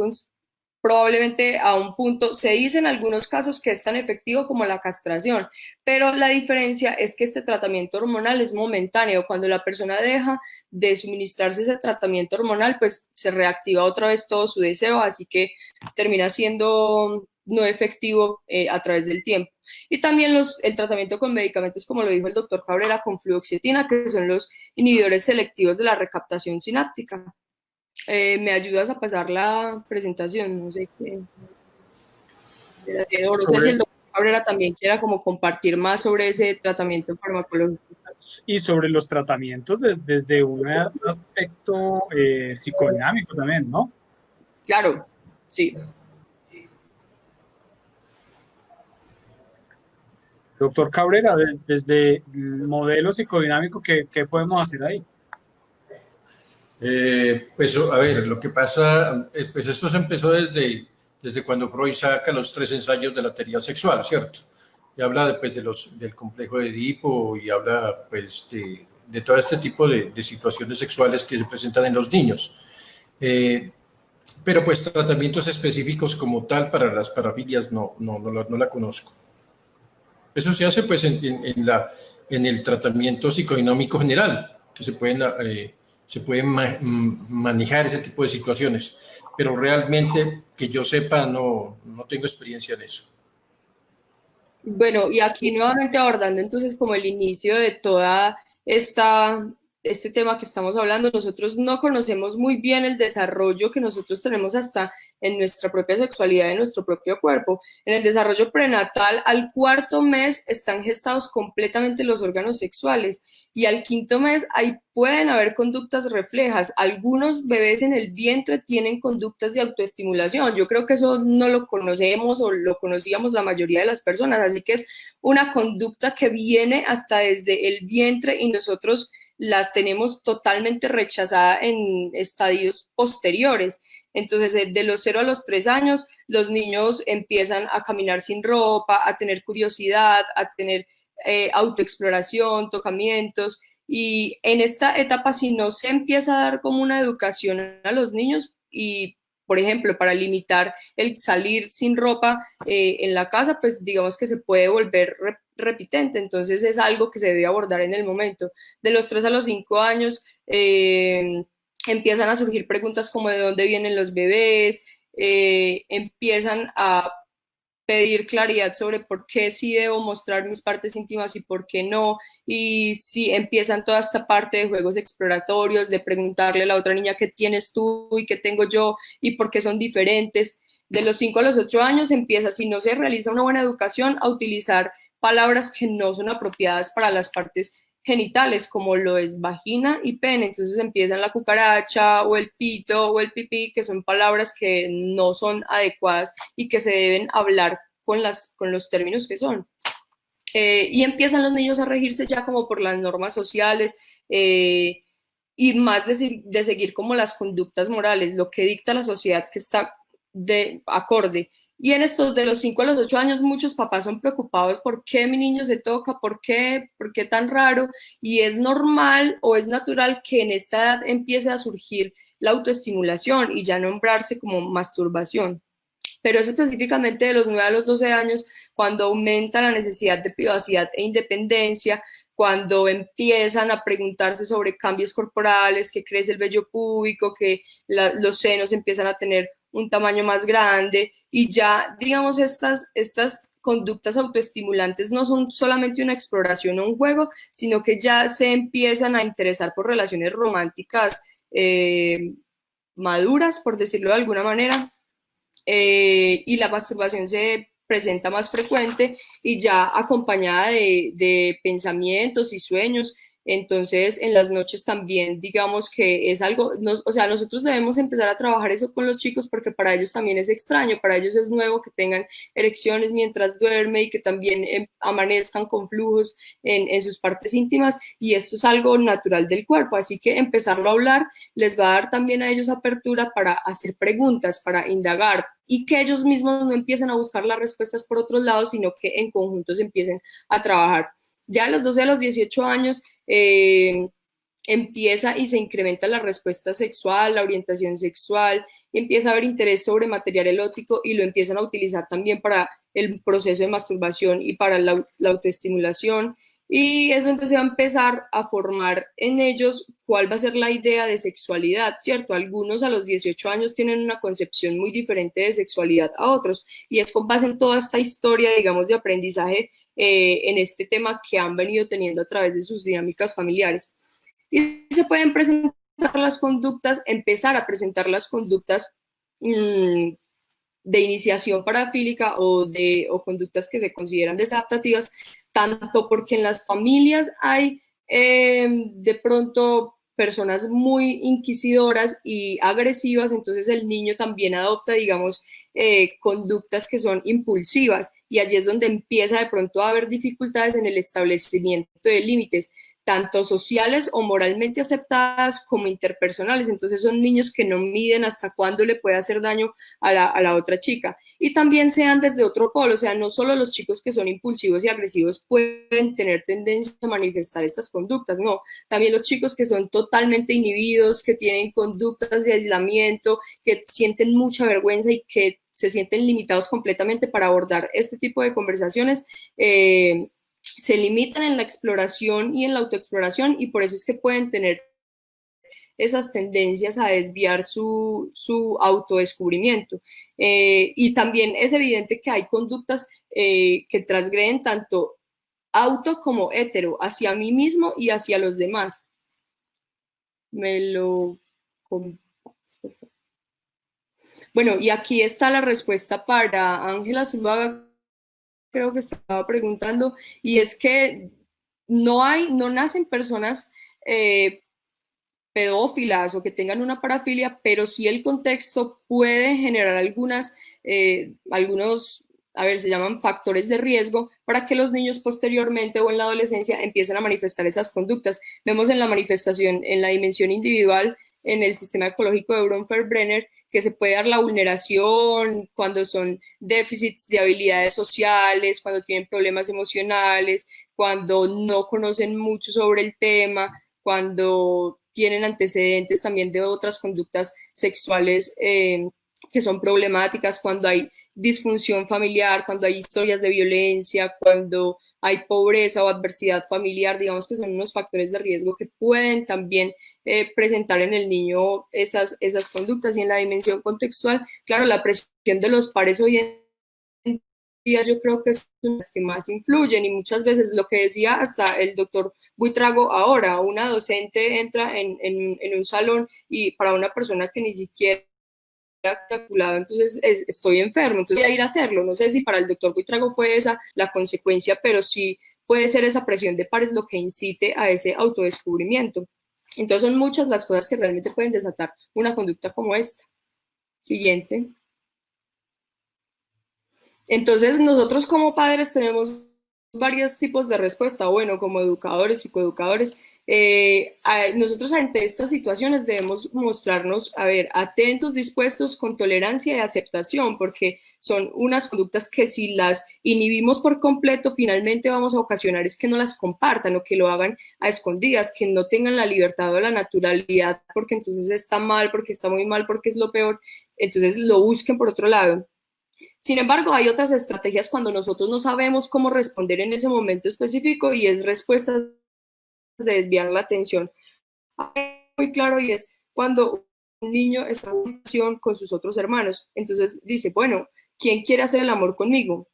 probablemente a un punto. Se dice en algunos casos que es tan efectivo como la castración, pero la diferencia es que este tratamiento hormonal es momentáneo. Cuando la persona deja de suministrarse ese tratamiento hormonal, pues se reactiva otra vez todo su deseo, así que termina siendo no efectivo a través del tiempo. Y también el tratamiento con medicamentos, como lo dijo el doctor Cabrera, con fluoxetina, que son los inhibidores selectivos de la recaptación sináptica. ¿Me ayudas a pasar la presentación? No sé qué. No sé si el doctor Cabrera también quiera como compartir más sobre ese tratamiento farmacológico. Y sobre los tratamientos desde un aspecto psicodinámico también, ¿no? Claro, sí. Doctor Cabrera, desde el modelo psicodinámico, ¿qué podemos hacer ahí? Pues a ver, lo que pasa, pues esto se empezó desde cuando Freud saca los 3 ensayos de la teoría sexual, ¿cierto? Y habla después del complejo de Edipo y habla pues de todo este tipo de situaciones sexuales que se presentan en los niños. Pero pues tratamientos específicos como tal para las parafilias no la conozco. Eso se hace pues en el tratamiento psicodinámico general, que se pueden manejar ese tipo de situaciones, pero realmente que yo sepa no tengo experiencia en eso. Bueno, y aquí nuevamente abordando entonces como el inicio de toda este tema que estamos hablando, nosotros no conocemos muy bien el desarrollo que nosotros tenemos hasta en nuestra propia sexualidad, en nuestro propio cuerpo. En el desarrollo prenatal, al 4.º mes están gestados completamente los órganos sexuales y al 5.º mes ahí pueden haber conductas reflejas. Algunos bebés en el vientre tienen conductas de autoestimulación. Yo creo que eso no lo conocemos o lo conocíamos la mayoría de las personas, así que es una conducta que viene hasta desde el vientre y nosotros la tenemos totalmente rechazada en estadios posteriores. Entonces, de los 0 a los 3 años, los niños empiezan a caminar sin ropa, a tener curiosidad, a tener autoexploración, tocamientos. Y en esta etapa, si no se empieza a dar como una educación a los niños y, por ejemplo, para limitar el salir sin ropa en la casa, pues digamos que se puede volver repitente. Entonces es algo que se debe abordar en el momento. De los 3 a los 5 años empiezan a surgir preguntas como de dónde vienen los bebés, empiezan a pedir claridad sobre por qué sí debo mostrar mis partes íntimas y por qué no, y si empiezan toda esta parte de juegos exploratorios, de preguntarle a la otra niña qué tienes tú y qué tengo yo y por qué son diferentes. De los 5 a los 8 años empieza, si no se realiza una buena educación, a utilizar palabras que no son apropiadas para las partes genitales, como lo es vagina y pene. Entonces empiezan la cucaracha o el pito o el pipí, que son palabras que no son adecuadas y que se deben hablar con los términos que son. Y empiezan los niños a regirse ya como por las normas sociales y más de seguir como las conductas morales, lo que dicta la sociedad que está de acorde. Y en estos de los 5 a los 8 años, muchos papás son preocupados por qué mi niño se toca, por qué tan raro. Y es normal o es natural que en esta edad empiece a surgir la autoestimulación y ya nombrarse como masturbación. Pero es específicamente de los 9 a los 12 años cuando aumenta la necesidad de privacidad e independencia, cuando empiezan a preguntarse sobre cambios corporales, que crece el vello púbico, que los senos empiezan a tener un tamaño más grande y ya, digamos, estas conductas autoestimulantes no son solamente una exploración o un juego, sino que ya se empiezan a interesar por relaciones románticas maduras, por decirlo de alguna manera, y la masturbación se presenta más frecuente y ya acompañada de pensamientos y sueños. Entonces, en las noches también, digamos que es algo, o sea, nosotros debemos empezar a trabajar eso con los chicos porque para ellos también es extraño, para ellos es nuevo que tengan erecciones mientras duerme y que también amanezcan con flujos en sus partes íntimas y esto es algo natural del cuerpo, así que empezarlo a hablar les va a dar también a ellos apertura para hacer preguntas, para indagar y que ellos mismos no empiecen a buscar las respuestas por otros lados, sino que en conjunto se empiecen a trabajar. Ya a los 12 a los 18 años empieza y se incrementa la respuesta sexual, la orientación sexual, empieza a haber interés sobre material erótico y lo empiezan a utilizar también para el proceso de masturbación y para la autoestimulación. Y es donde se va a empezar a formar en ellos cuál va a ser la idea de sexualidad, ¿cierto? Algunos a los 18 años tienen una concepción muy diferente de sexualidad a otros y es con base en toda esta historia, digamos, de aprendizaje en este tema que han venido teniendo a través de sus dinámicas familiares. Y se pueden presentar las conductas, empezar a presentar las conductas de iniciación parafílica o conductas que se consideran desadaptativas, tanto porque en las familias hay de pronto personas muy inquisidoras y agresivas, entonces el niño también adopta, digamos, conductas que son impulsivas, y allí es donde empieza de pronto a haber dificultades en el establecimiento de límites, tanto sociales o moralmente aceptadas como interpersonales. Entonces son niños que no miden hasta cuándo le puede hacer daño a la otra chica. Y también sean desde otro polo, o sea, no solo los chicos que son impulsivos y agresivos pueden tener tendencia a manifestar estas conductas, no, también los chicos que son totalmente inhibidos, que tienen conductas de aislamiento, que sienten mucha vergüenza y que se sienten limitados completamente para abordar este tipo de conversaciones, se limitan en la exploración y en la autoexploración, y por eso es que pueden tener esas tendencias a desviar su autodescubrimiento. Y también es evidente que hay conductas que transgreden tanto auto como hetero, hacia mí mismo y hacia los demás. Me lo... Bueno, y aquí está la respuesta para Ángela Zuluaga, creo que estaba preguntando, y es que no nacen personas pedófilas o que tengan una parafilia, pero sí el contexto puede generar algunos, a ver, se llaman factores de riesgo para que los niños posteriormente o en la adolescencia empiecen a manifestar esas conductas. Vemos en la manifestación, en la dimensión individual, en el sistema ecológico de Bronfenbrenner, que se puede dar la vulneración cuando son déficits de habilidades sociales, cuando tienen problemas emocionales, cuando no conocen mucho sobre el tema, cuando tienen antecedentes también de otras conductas sexuales que son problemáticas, cuando hay disfunción familiar, cuando hay historias de violencia, cuando hay pobreza o adversidad familiar, digamos que son unos factores de riesgo que pueden también presentar en el niño esas conductas. Y en la dimensión contextual, claro, la presión de los pares hoy en día yo creo que son las que más influyen, y muchas veces lo que decía hasta el doctor Buitrago ahora, una docente entra en un salón y para una persona que ni siquiera calculado, entonces estoy enfermo, entonces voy a ir a hacerlo. No sé si para el doctor Buitrago fue esa la consecuencia, pero sí puede ser esa presión de pares lo que incite a ese autodescubrimiento. Entonces son muchas las cosas que realmente pueden desatar una conducta como esta. Siguiente. Entonces nosotros como padres tenemos varios tipos de respuesta. Bueno, como educadores, psicoeducadores, nosotros ante estas situaciones debemos mostrarnos, a ver, atentos, dispuestos, con tolerancia y aceptación, porque son unas conductas que si las inhibimos por completo, finalmente vamos a ocasionar es que no las compartan o que lo hagan a escondidas, que no tengan la libertad o la naturalidad, porque entonces está mal, porque está muy mal, porque es lo peor, entonces lo busquen por otro lado. Sin embargo, hay otras estrategias cuando nosotros no sabemos cómo responder en ese momento específico, y es respuestas de desviar la atención. Muy claro, y es cuando un niño está en relación con sus otros hermanos. Entonces dice, bueno, ¿quién quiere hacer el amor conmigo?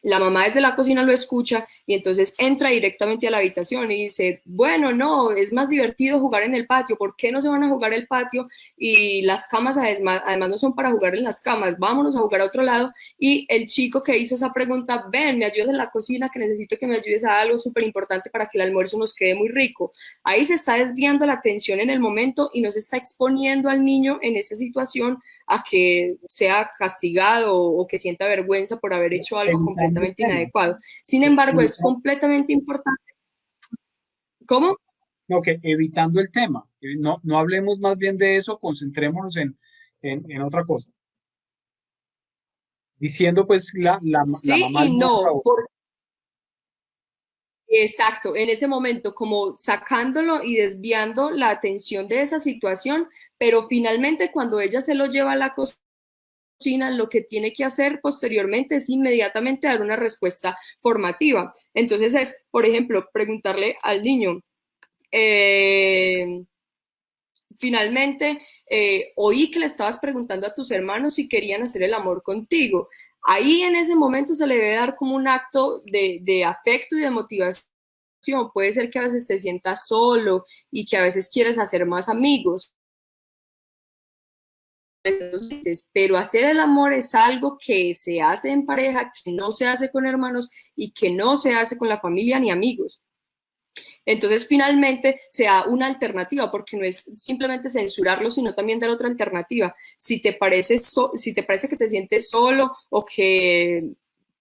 La mamá desde la cocina lo escucha y entonces entra directamente a la habitación y dice, bueno, no, es más divertido jugar en el patio, ¿por qué no se van a jugar el patio? Y las camas además no son para jugar en las camas, vámonos a jugar a otro lado. Y el chico que hizo esa pregunta, ven, me ayudas en la cocina, que necesito que me ayudes a algo súper importante para que el almuerzo nos quede muy rico. Ahí se está desviando la atención en el momento y no se está exponiendo al niño en esa situación a que sea castigado o que sienta vergüenza por haber hecho algo completamente inadecuado. Sin embargo, es completamente importante. ¿Cómo? No, que evitando el tema. No hablemos más bien de eso, concentrémonos en otra cosa. Diciendo pues la sí mamá y no. Exacto, en ese momento como sacándolo y desviando la atención de esa situación, pero finalmente cuando ella se lo lleva a la cocina, lo que tiene que hacer posteriormente es inmediatamente dar una respuesta formativa. Entonces es, por ejemplo, preguntarle al niño, finalmente, oí que le estabas preguntando a tus hermanos si querían hacer el amor contigo. Ahí en ese momento se le debe dar como un acto de afecto y de motivación. Puede ser que a veces te sientas solo y que a veces quieres hacer más amigos, pero hacer el amor es algo que se hace en pareja, que no se hace con hermanos y que no se hace con la familia ni amigos. Entonces, finalmente, se da una alternativa, porque no es simplemente censurarlo, sino también dar otra alternativa. Si te parece, si te parece que te sientes solo o que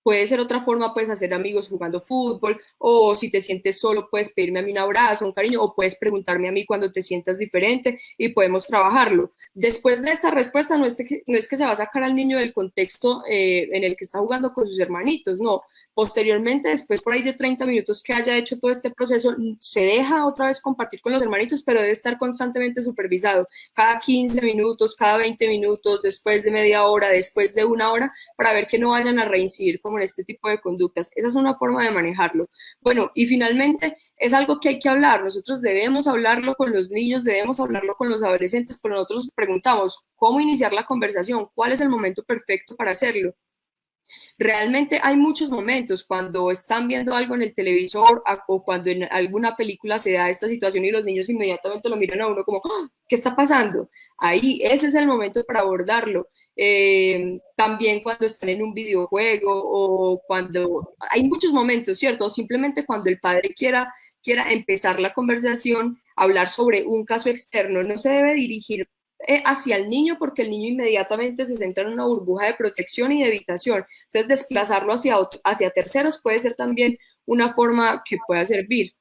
puede ser otra forma, puedes hacer amigos jugando fútbol, o si te sientes solo, puedes pedirme a mí un abrazo, un cariño, o puedes preguntarme a mí cuando te sientas diferente y podemos trabajarlo. Después de esta respuesta, no es que se va a sacar al niño del contexto en el que está jugando con sus hermanitos, no. Posteriormente, después por ahí de 30 minutos que haya hecho todo este proceso, se deja otra vez compartir con los hermanitos, pero debe estar constantemente supervisado, cada 15 minutos, cada 20 minutos, después de media hora, después de una hora, para ver que no vayan a reincidir como en este tipo de conductas. Esa es una forma de manejarlo. Bueno, y finalmente es algo que hay que hablar. Nosotros debemos hablarlo con los niños, debemos hablarlo con los adolescentes, pero nosotros preguntamos, ¿cómo iniciar la conversación? ¿Cuál es el momento perfecto para hacerlo? Realmente hay muchos momentos cuando están viendo algo en el televisor o cuando en alguna película se da esta situación y los niños inmediatamente lo miran a uno como, ¡oh! ¿Qué está pasando? Ahí, ese es el momento para abordarlo. También cuando están en un videojuego o cuando hay muchos momentos, ¿cierto? O simplemente cuando el padre quiera empezar la conversación, hablar sobre un caso externo, no se debe dirigir hacia el niño porque el niño inmediatamente se centra en una burbuja de protección y de evitación. Entonces, desplazarlo hacia terceros puede ser también una forma que pueda servir.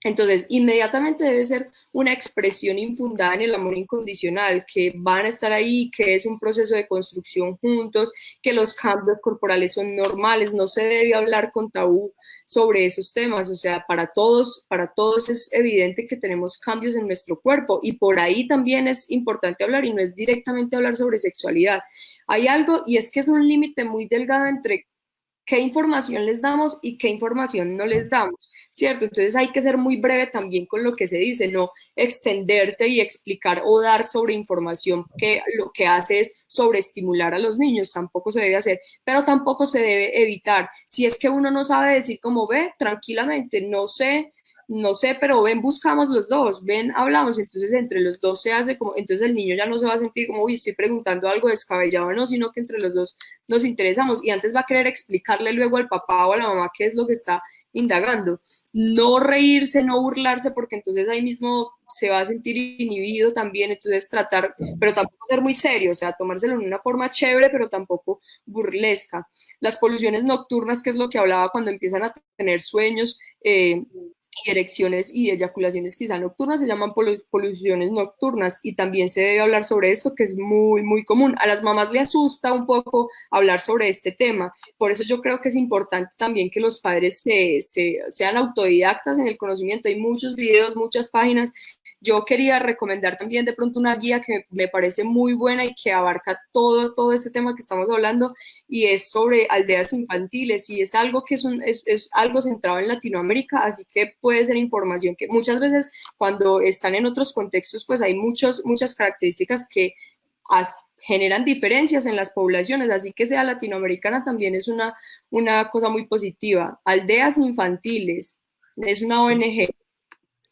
Entonces, inmediatamente debe ser una expresión infundada en el amor incondicional, que van a estar ahí, que es un proceso de construcción juntos, que los cambios corporales son normales, no se debe hablar con tabú sobre esos temas, o sea, para todos es evidente que tenemos cambios en nuestro cuerpo y por ahí también es importante hablar y no es directamente hablar sobre sexualidad. Hay algo y es que es un límite muy delgado entre qué información les damos y qué información no les damos, ¿cierto? Entonces hay que ser muy breve también con lo que se dice, no extenderse y explicar o dar sobre información que lo que hace es sobreestimular a los niños, tampoco se debe hacer, pero tampoco se debe evitar. Si es que uno no sabe decir como ve, tranquilamente, no sé, pero ven, buscamos los dos, ven, hablamos, entonces entre los dos se hace como, entonces el niño ya no se va a sentir como, uy, estoy preguntando algo descabellado, no, sino que entre los dos nos interesamos y antes va a querer explicarle luego al papá o a la mamá qué es lo que está indagando. No reírse, no burlarse, porque entonces ahí mismo se va a sentir inhibido también, entonces tratar, pero tampoco ser muy serio, o sea, tomárselo en una forma chévere, pero tampoco burlesca. Las poluciones nocturnas, que es lo que hablaba cuando empiezan a tener sueños, y erecciones y eyaculaciones quizá nocturnas, se llaman poluciones nocturnas y también se debe hablar sobre esto que es muy, muy común. A las mamás le asusta un poco hablar sobre este tema, por eso yo creo que es importante también que los padres sean autodidactas en el conocimiento. Hay muchos videos, muchas páginas. Yo quería recomendar también de pronto una guía que me parece muy buena y que abarca todo este tema que estamos hablando y es sobre aldeas infantiles y es algo que es algo centrado en Latinoamérica, así que puede ser información que muchas veces cuando están en otros contextos pues hay muchas características que generan diferencias en las poblaciones, así que sea latinoamericana también es una cosa muy positiva. Aldeas infantiles, es una ONG. Creo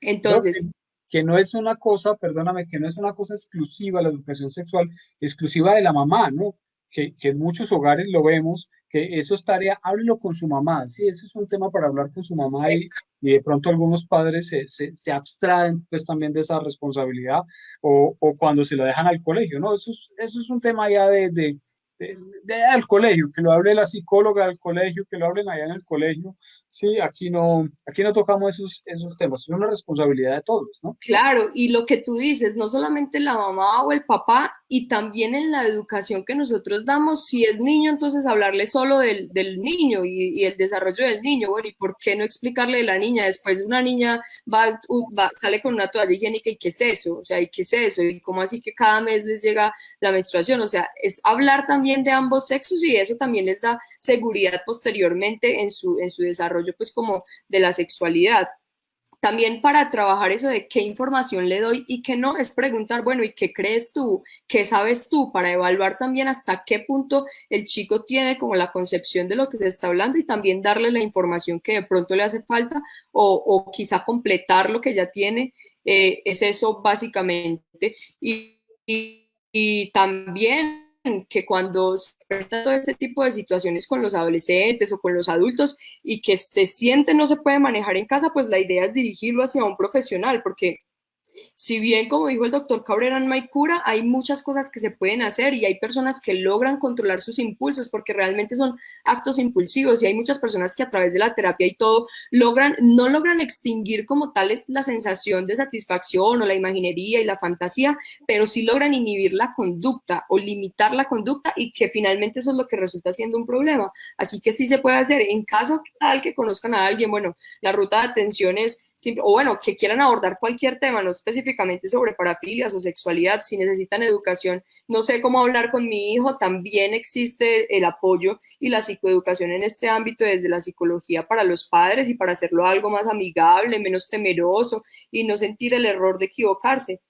Entonces, que no es una cosa, perdóname, que no es una cosa exclusiva, la educación sexual, exclusiva de la mamá, ¿no? Que en muchos hogares lo vemos, que eso es tarea, háblelo con su mamá, sí, ese es un tema para hablar con su mamá y de pronto algunos padres se abstraen pues también de esa responsabilidad o cuando se lo dejan al colegio, ¿no? Eso es un tema ya al colegio, que lo hable la psicóloga del colegio, que lo hablen allá en el colegio. Sí, aquí no tocamos esos temas, es una responsabilidad de todos, ¿no? claro, y lo que tú dices, no solamente la mamá o el papá, y también en la educación que nosotros damos, si es niño, entonces hablarle solo del niño y el desarrollo del niño. Bueno, ¿y por qué no explicarle de la niña? Después una niña sale con una toalla higiénica y ¿qué es eso? O sea, ¿y qué es eso? ¿Y cómo así que cada mes les llega la menstruación? O sea, es hablar también de ambos sexos y eso también les da seguridad posteriormente en su desarrollo, pues como de la sexualidad. También para trabajar eso de qué información le doy y qué no, es preguntar, bueno, ¿y qué crees tú? ¿Qué sabes tú? Para evaluar también hasta qué punto el chico tiene como la concepción de lo que se está hablando y también darle la información que de pronto le hace falta o quizá completar lo que ya tiene. Es eso básicamente. Y también que cuando se presentan todo este tipo de situaciones con los adolescentes o con los adultos y que se siente no se puede manejar en casa, pues la idea es dirigirlo hacia un profesional, porque si bien, como dijo el doctor Cabrera, no hay cura, hay muchas cosas que se pueden hacer y hay personas que logran controlar sus impulsos porque realmente son actos impulsivos y hay muchas personas que a través de la terapia y todo no logran extinguir como tales la sensación de satisfacción o la imaginería y la fantasía, pero sí logran inhibir la conducta o limitar la conducta y que finalmente eso es lo que resulta siendo un problema. Así que sí se puede hacer. En caso tal que conozcan a alguien, bueno, la ruta de atención es o bueno, que quieran abordar cualquier tema, no específicamente sobre parafilias o sexualidad, si necesitan educación, no sé cómo hablar con mi hijo, también existe el apoyo y la psicoeducación en este ámbito desde la psicología para los padres y para hacerlo algo más amigable, menos temeroso y no sentir el error de equivocarse.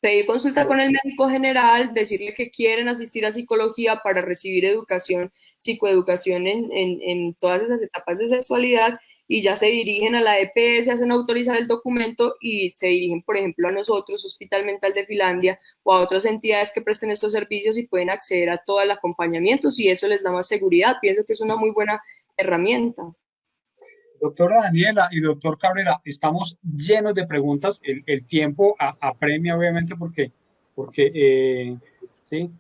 Pedir consulta con el médico general, decirle que quieren asistir a psicología para recibir educación, psicoeducación en todas esas etapas de sexualidad y ya se dirigen a la EPS, hacen autorizar el documento y se dirigen, por ejemplo, a nosotros, Hospital Mental de Finlandia, o a otras entidades que presten estos servicios y pueden acceder a todo el acompañamiento si eso les da más seguridad. Pienso que es una muy buena herramienta. Doctora Daniela y doctor Cabrera, estamos llenos de preguntas. El tiempo apremia, obviamente, sí,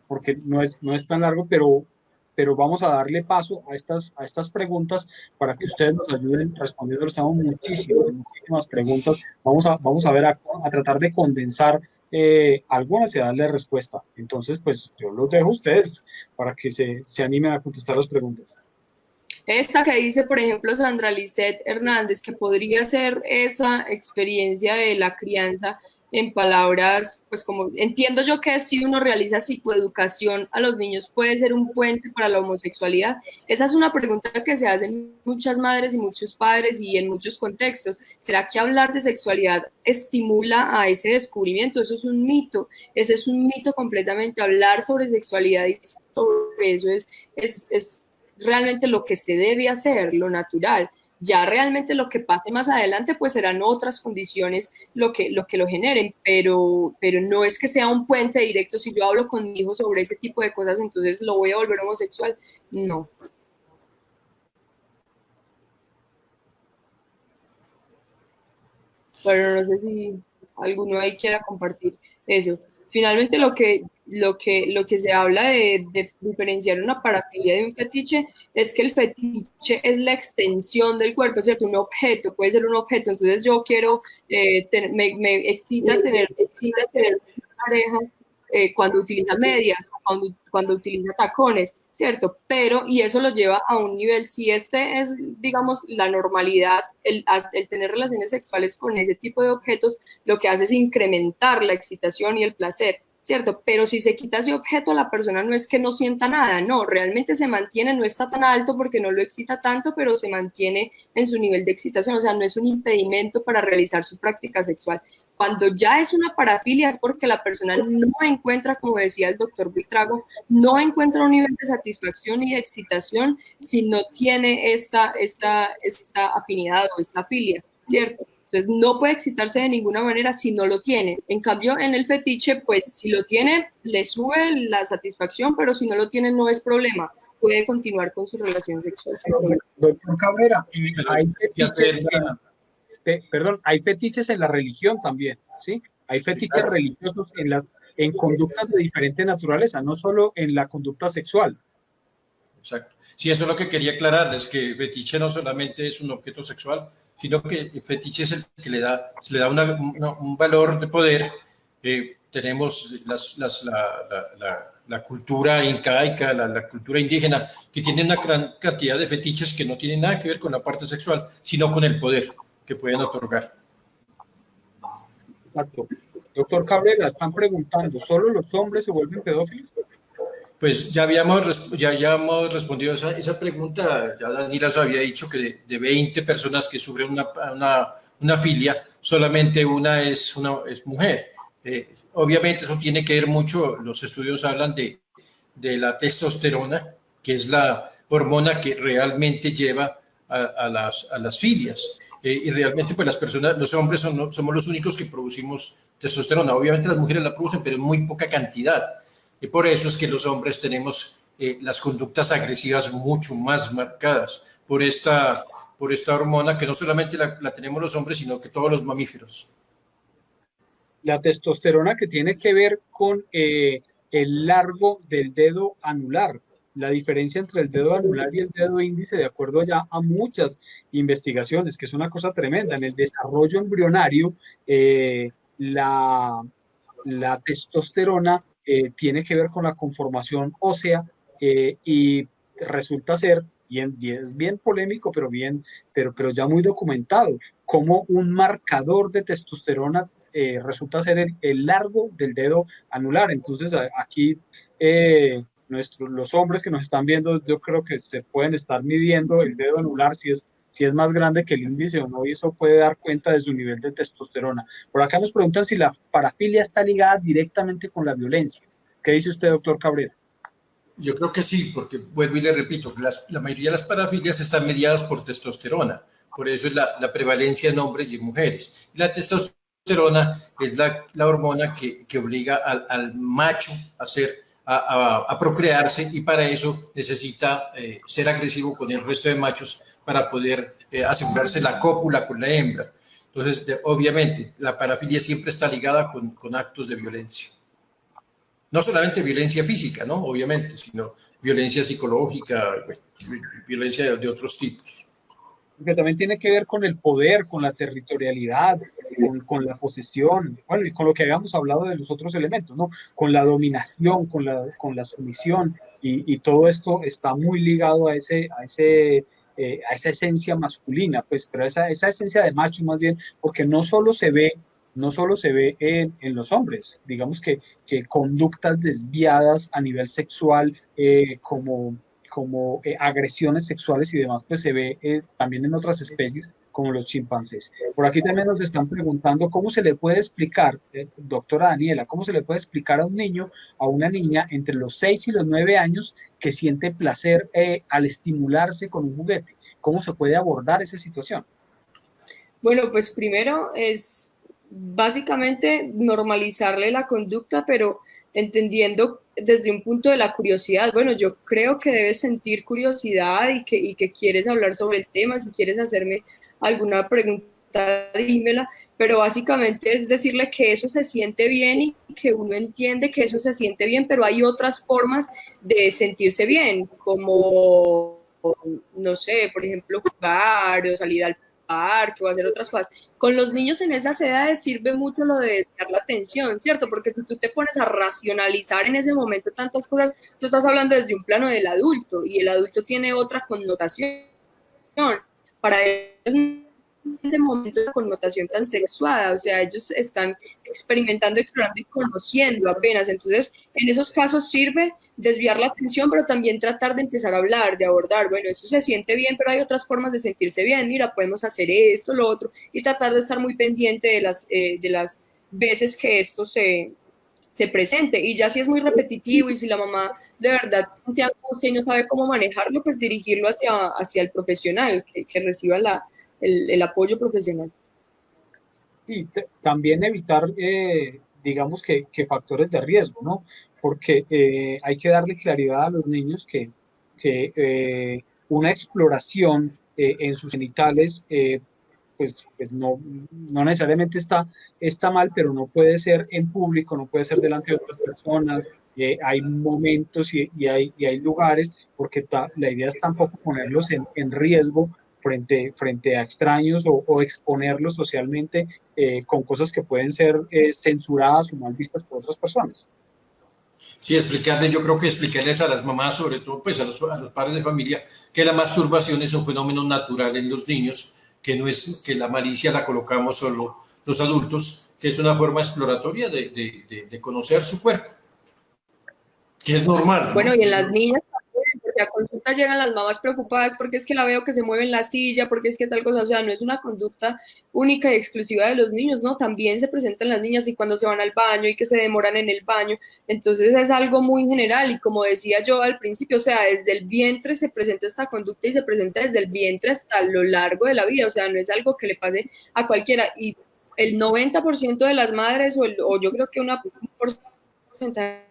porque no es tan largo, pero vamos a darle paso a estas preguntas para que ustedes nos ayuden respondiendo. Tenemos muchísimas preguntas. Vamos a ver, a tratar de condensar algunas y darle respuesta. Entonces, pues yo los dejo a ustedes para que se animen a contestar las preguntas. Esta que dice, por ejemplo, Sandra Lisette Hernández, que podría ser esa experiencia de la crianza en palabras, pues como entiendo yo que si uno realiza psicoeducación a los niños puede ser un puente para la homosexualidad. Esa es una pregunta que se hacen muchas madres y muchos padres y en muchos contextos. ¿Será que hablar de sexualidad estimula a ese descubrimiento? Eso es un mito, ese es un mito completamente. Hablar sobre sexualidad y sobre eso es realmente lo que se debe hacer, lo natural. Ya realmente lo que pase más adelante, pues serán otras condiciones lo que lo generen, pero no es que sea un puente directo. Si yo hablo con mi hijo sobre ese tipo de cosas, entonces lo voy a volver homosexual. No. Pero no sé si alguno ahí quiera compartir eso. Finalmente lo que se habla de diferenciar una parafilia de un fetiche es que el fetiche es la extensión del cuerpo, ¿cierto? Un objeto, puede ser un objeto. Entonces yo quiero, me excita tener una pareja cuando utiliza medias, cuando utiliza tacones, ¿cierto? Pero, y eso lo lleva a un nivel, si este es, digamos, la normalidad, el tener relaciones sexuales con ese tipo de objetos, lo que hace es incrementar la excitación y el placer, ¿cierto? Pero si se quita ese objeto, la persona no es que no sienta nada, no, realmente se mantiene, no está tan alto porque no lo excita tanto, pero se mantiene en su nivel de excitación, o sea, no es un impedimento para realizar su práctica sexual. Cuando ya es una parafilia es porque la persona no encuentra, como decía el doctor Buitrago, no encuentra un nivel de satisfacción y de excitación si no tiene esta afinidad o esta filia, ¿cierto? Entonces no puede excitarse de ninguna manera si no lo tiene. En cambio, en el fetiche, pues si lo tiene, le sube la satisfacción, pero si no lo tiene, no es problema. Puede continuar con su relación sexual. Doctor Cabrera, hay fetiches en la religión también, ¿sí? Hay fetiches religiosos en conductas de diferente naturaleza, no solo en la conducta sexual. Exacto. Sí, eso es lo que quería aclarar, es que fetiche no solamente es un objeto sexual, sino que el fetiche es el que se le da un valor de poder. Tenemos la cultura incaica, la cultura indígena, que tiene una gran cantidad de fetiches que no tienen nada que ver con la parte sexual, sino con el poder que pueden otorgar. Exacto. Doctor Cabrera, están preguntando, ¿solo los hombres se vuelven pedófilos? Pues ya habíamos respondido esa pregunta. Ya Daniela os había dicho que de 20 personas que sufren una filia, solamente una es mujer. Obviamente eso tiene que ver mucho, los estudios hablan de la testosterona, que es la hormona que realmente lleva a las filias. Y realmente pues los hombres somos los únicos que producimos testosterona. Obviamente las mujeres la producen, pero en muy poca cantidad. Y por eso es que los hombres tenemos las conductas agresivas mucho más marcadas por esta hormona que no solamente la tenemos los hombres, sino que todos los mamíferos. La testosterona que tiene que ver con el largo del dedo anular, la diferencia entre el dedo anular y el dedo índice, de acuerdo ya a muchas investigaciones, que es una cosa tremenda. En el desarrollo embrionario, la, la testosterona tiene que ver con la conformación ósea y resulta ser, y es bien polémico, pero ya muy documentado, como un marcador de testosterona resulta ser el largo del dedo anular. Entonces, aquí los hombres que nos están viendo, yo creo que se pueden estar midiendo el dedo anular si es más grande que el índice o no, y eso puede dar cuenta de su nivel de testosterona. Por acá nos preguntan si la parafilia está ligada directamente con la violencia. ¿Qué dice usted, doctor Cabrera? Yo creo que sí, porque vuelvo y le repito, que la mayoría de las parafilias están mediadas por testosterona, por eso es la prevalencia en hombres y en mujeres. Y la testosterona es la hormona que obliga al macho a procrearse, y para eso necesita ser agresivo con el resto de machos para poder asegurarse la cópula con la hembra. Entonces, obviamente, la parafilia siempre está ligada con actos de violencia. No solamente violencia física, ¿no? Obviamente, sino violencia psicológica, violencia de otros tipos. Que también tiene que ver con el poder, con la territorialidad, con la posesión, bueno, y con lo que habíamos hablado de los otros elementos, ¿no? Con la dominación, con la sumisión, y todo esto está muy ligado a esa esencia masculina, pues, pero esa esencia de macho más bien, porque no solo se ve en los hombres, digamos que conductas desviadas a nivel sexual, como agresiones sexuales y demás, pues se ve también en otras especies como los chimpancés. Por aquí también nos están preguntando cómo se le puede explicar, doctora Daniela, cómo se le puede explicar a un niño, a una niña entre los 6 y los 9 años que siente placer al estimularse con un juguete. ¿Cómo se puede abordar esa situación? Bueno, pues primero es básicamente normalizarle la conducta, pero entendiendo desde un punto de la curiosidad. Bueno, yo creo que debes sentir curiosidad y que quieres hablar sobre el tema. Si quieres hacerme alguna pregunta, dímela, pero básicamente es decirle que eso se siente bien y que uno entiende que eso se siente bien, pero hay otras formas de sentirse bien, como, no sé, por ejemplo, jugar o salir al parque o hacer otras cosas. Con los niños en esas edades sirve mucho lo de desviar la atención, ¿cierto? Porque si tú te pones a racionalizar en ese momento tantas cosas, tú estás hablando desde un plano del adulto, y el adulto tiene otra connotación. Para ellos en ese momento de connotación tan sexuada, o sea, ellos están experimentando, explorando y conociendo apenas. Entonces, en esos casos sirve desviar la atención, pero también tratar de empezar a hablar, de abordar, bueno, eso se siente bien, pero hay otras formas de sentirse bien, mira, podemos hacer esto, lo otro, y tratar de estar muy pendiente de las veces que esto se presente. Y ya si es muy repetitivo y si la mamá de verdad siente angustia y no sabe cómo manejarlo, pues dirigirlo hacia el profesional, que reciba el apoyo profesional. Y también evitar, digamos que factores de riesgo, ¿no? Porque hay que darle claridad a los niños que una exploración en sus genitales, pues no necesariamente está mal, pero no puede ser en público, no puede ser delante de otras personas. Hay momentos y hay lugares, porque la idea es tampoco ponerlos en riesgo frente a extraños o exponerlos socialmente con cosas que pueden ser censuradas o mal vistas por otras personas. Sí, yo creo que explicarles a las mamás, sobre todo pues a los padres de familia, que la masturbación es un fenómeno natural en los niños, que no es que la malicia la colocamos solo los adultos, que es una forma exploratoria de conocer su cuerpo, que es normal, ¿no? Bueno, y en las niñas también, porque a consulta llegan las mamás preocupadas porque es que la veo que se mueve en la silla, porque es que tal cosa, o sea, no es una conducta única y exclusiva de los niños, ¿no? También se presentan las niñas y cuando se van al baño y que se demoran en el baño, entonces es algo muy general y como decía yo al principio, o sea, desde el vientre se presenta esta conducta y se presenta desde el vientre hasta lo largo de la vida, o sea, no es algo que le pase a cualquiera, y el 90% de las madres o yo creo que un porcentaje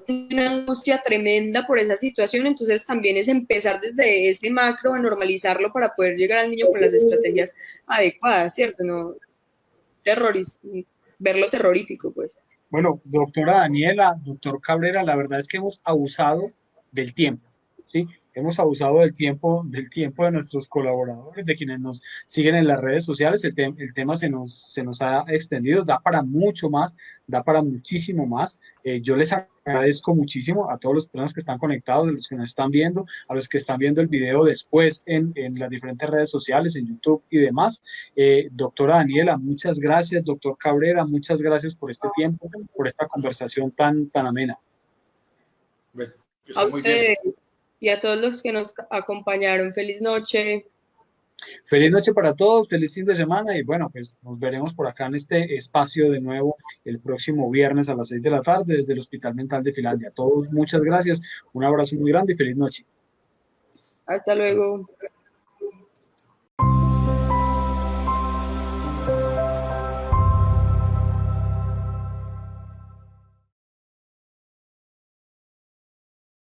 una angustia tremenda por esa situación, entonces también es empezar desde ese macro a normalizarlo para poder llegar al niño con las estrategias adecuadas, ¿cierto? No verlo terrorífico, pues. Bueno, doctora Daniela, doctor Cabrera, la verdad es que hemos abusado del tiempo, ¿sí? Hemos abusado del tiempo de nuestros colaboradores, de quienes nos siguen en las redes sociales. El tema se nos ha extendido, da para mucho más, da para muchísimo más. Yo les agradezco muchísimo a todas las personas que están conectados, a los que nos están viendo, a los que están viendo el video después en las diferentes redes sociales, en YouTube y demás. Doctora Daniela, muchas gracias. Doctor Cabrera, muchas gracias por este tiempo, por esta conversación tan amena. Bueno, que A esté muy bien. ustedes y a todos los que nos acompañaron. Feliz noche. Feliz noche para todos, feliz fin de semana y bueno, pues nos veremos por acá en este espacio de nuevo el próximo viernes a las 6 de la tarde desde el Hospital Mental de Finlandia. A todos, muchas gracias, un abrazo muy grande y feliz noche. Hasta luego.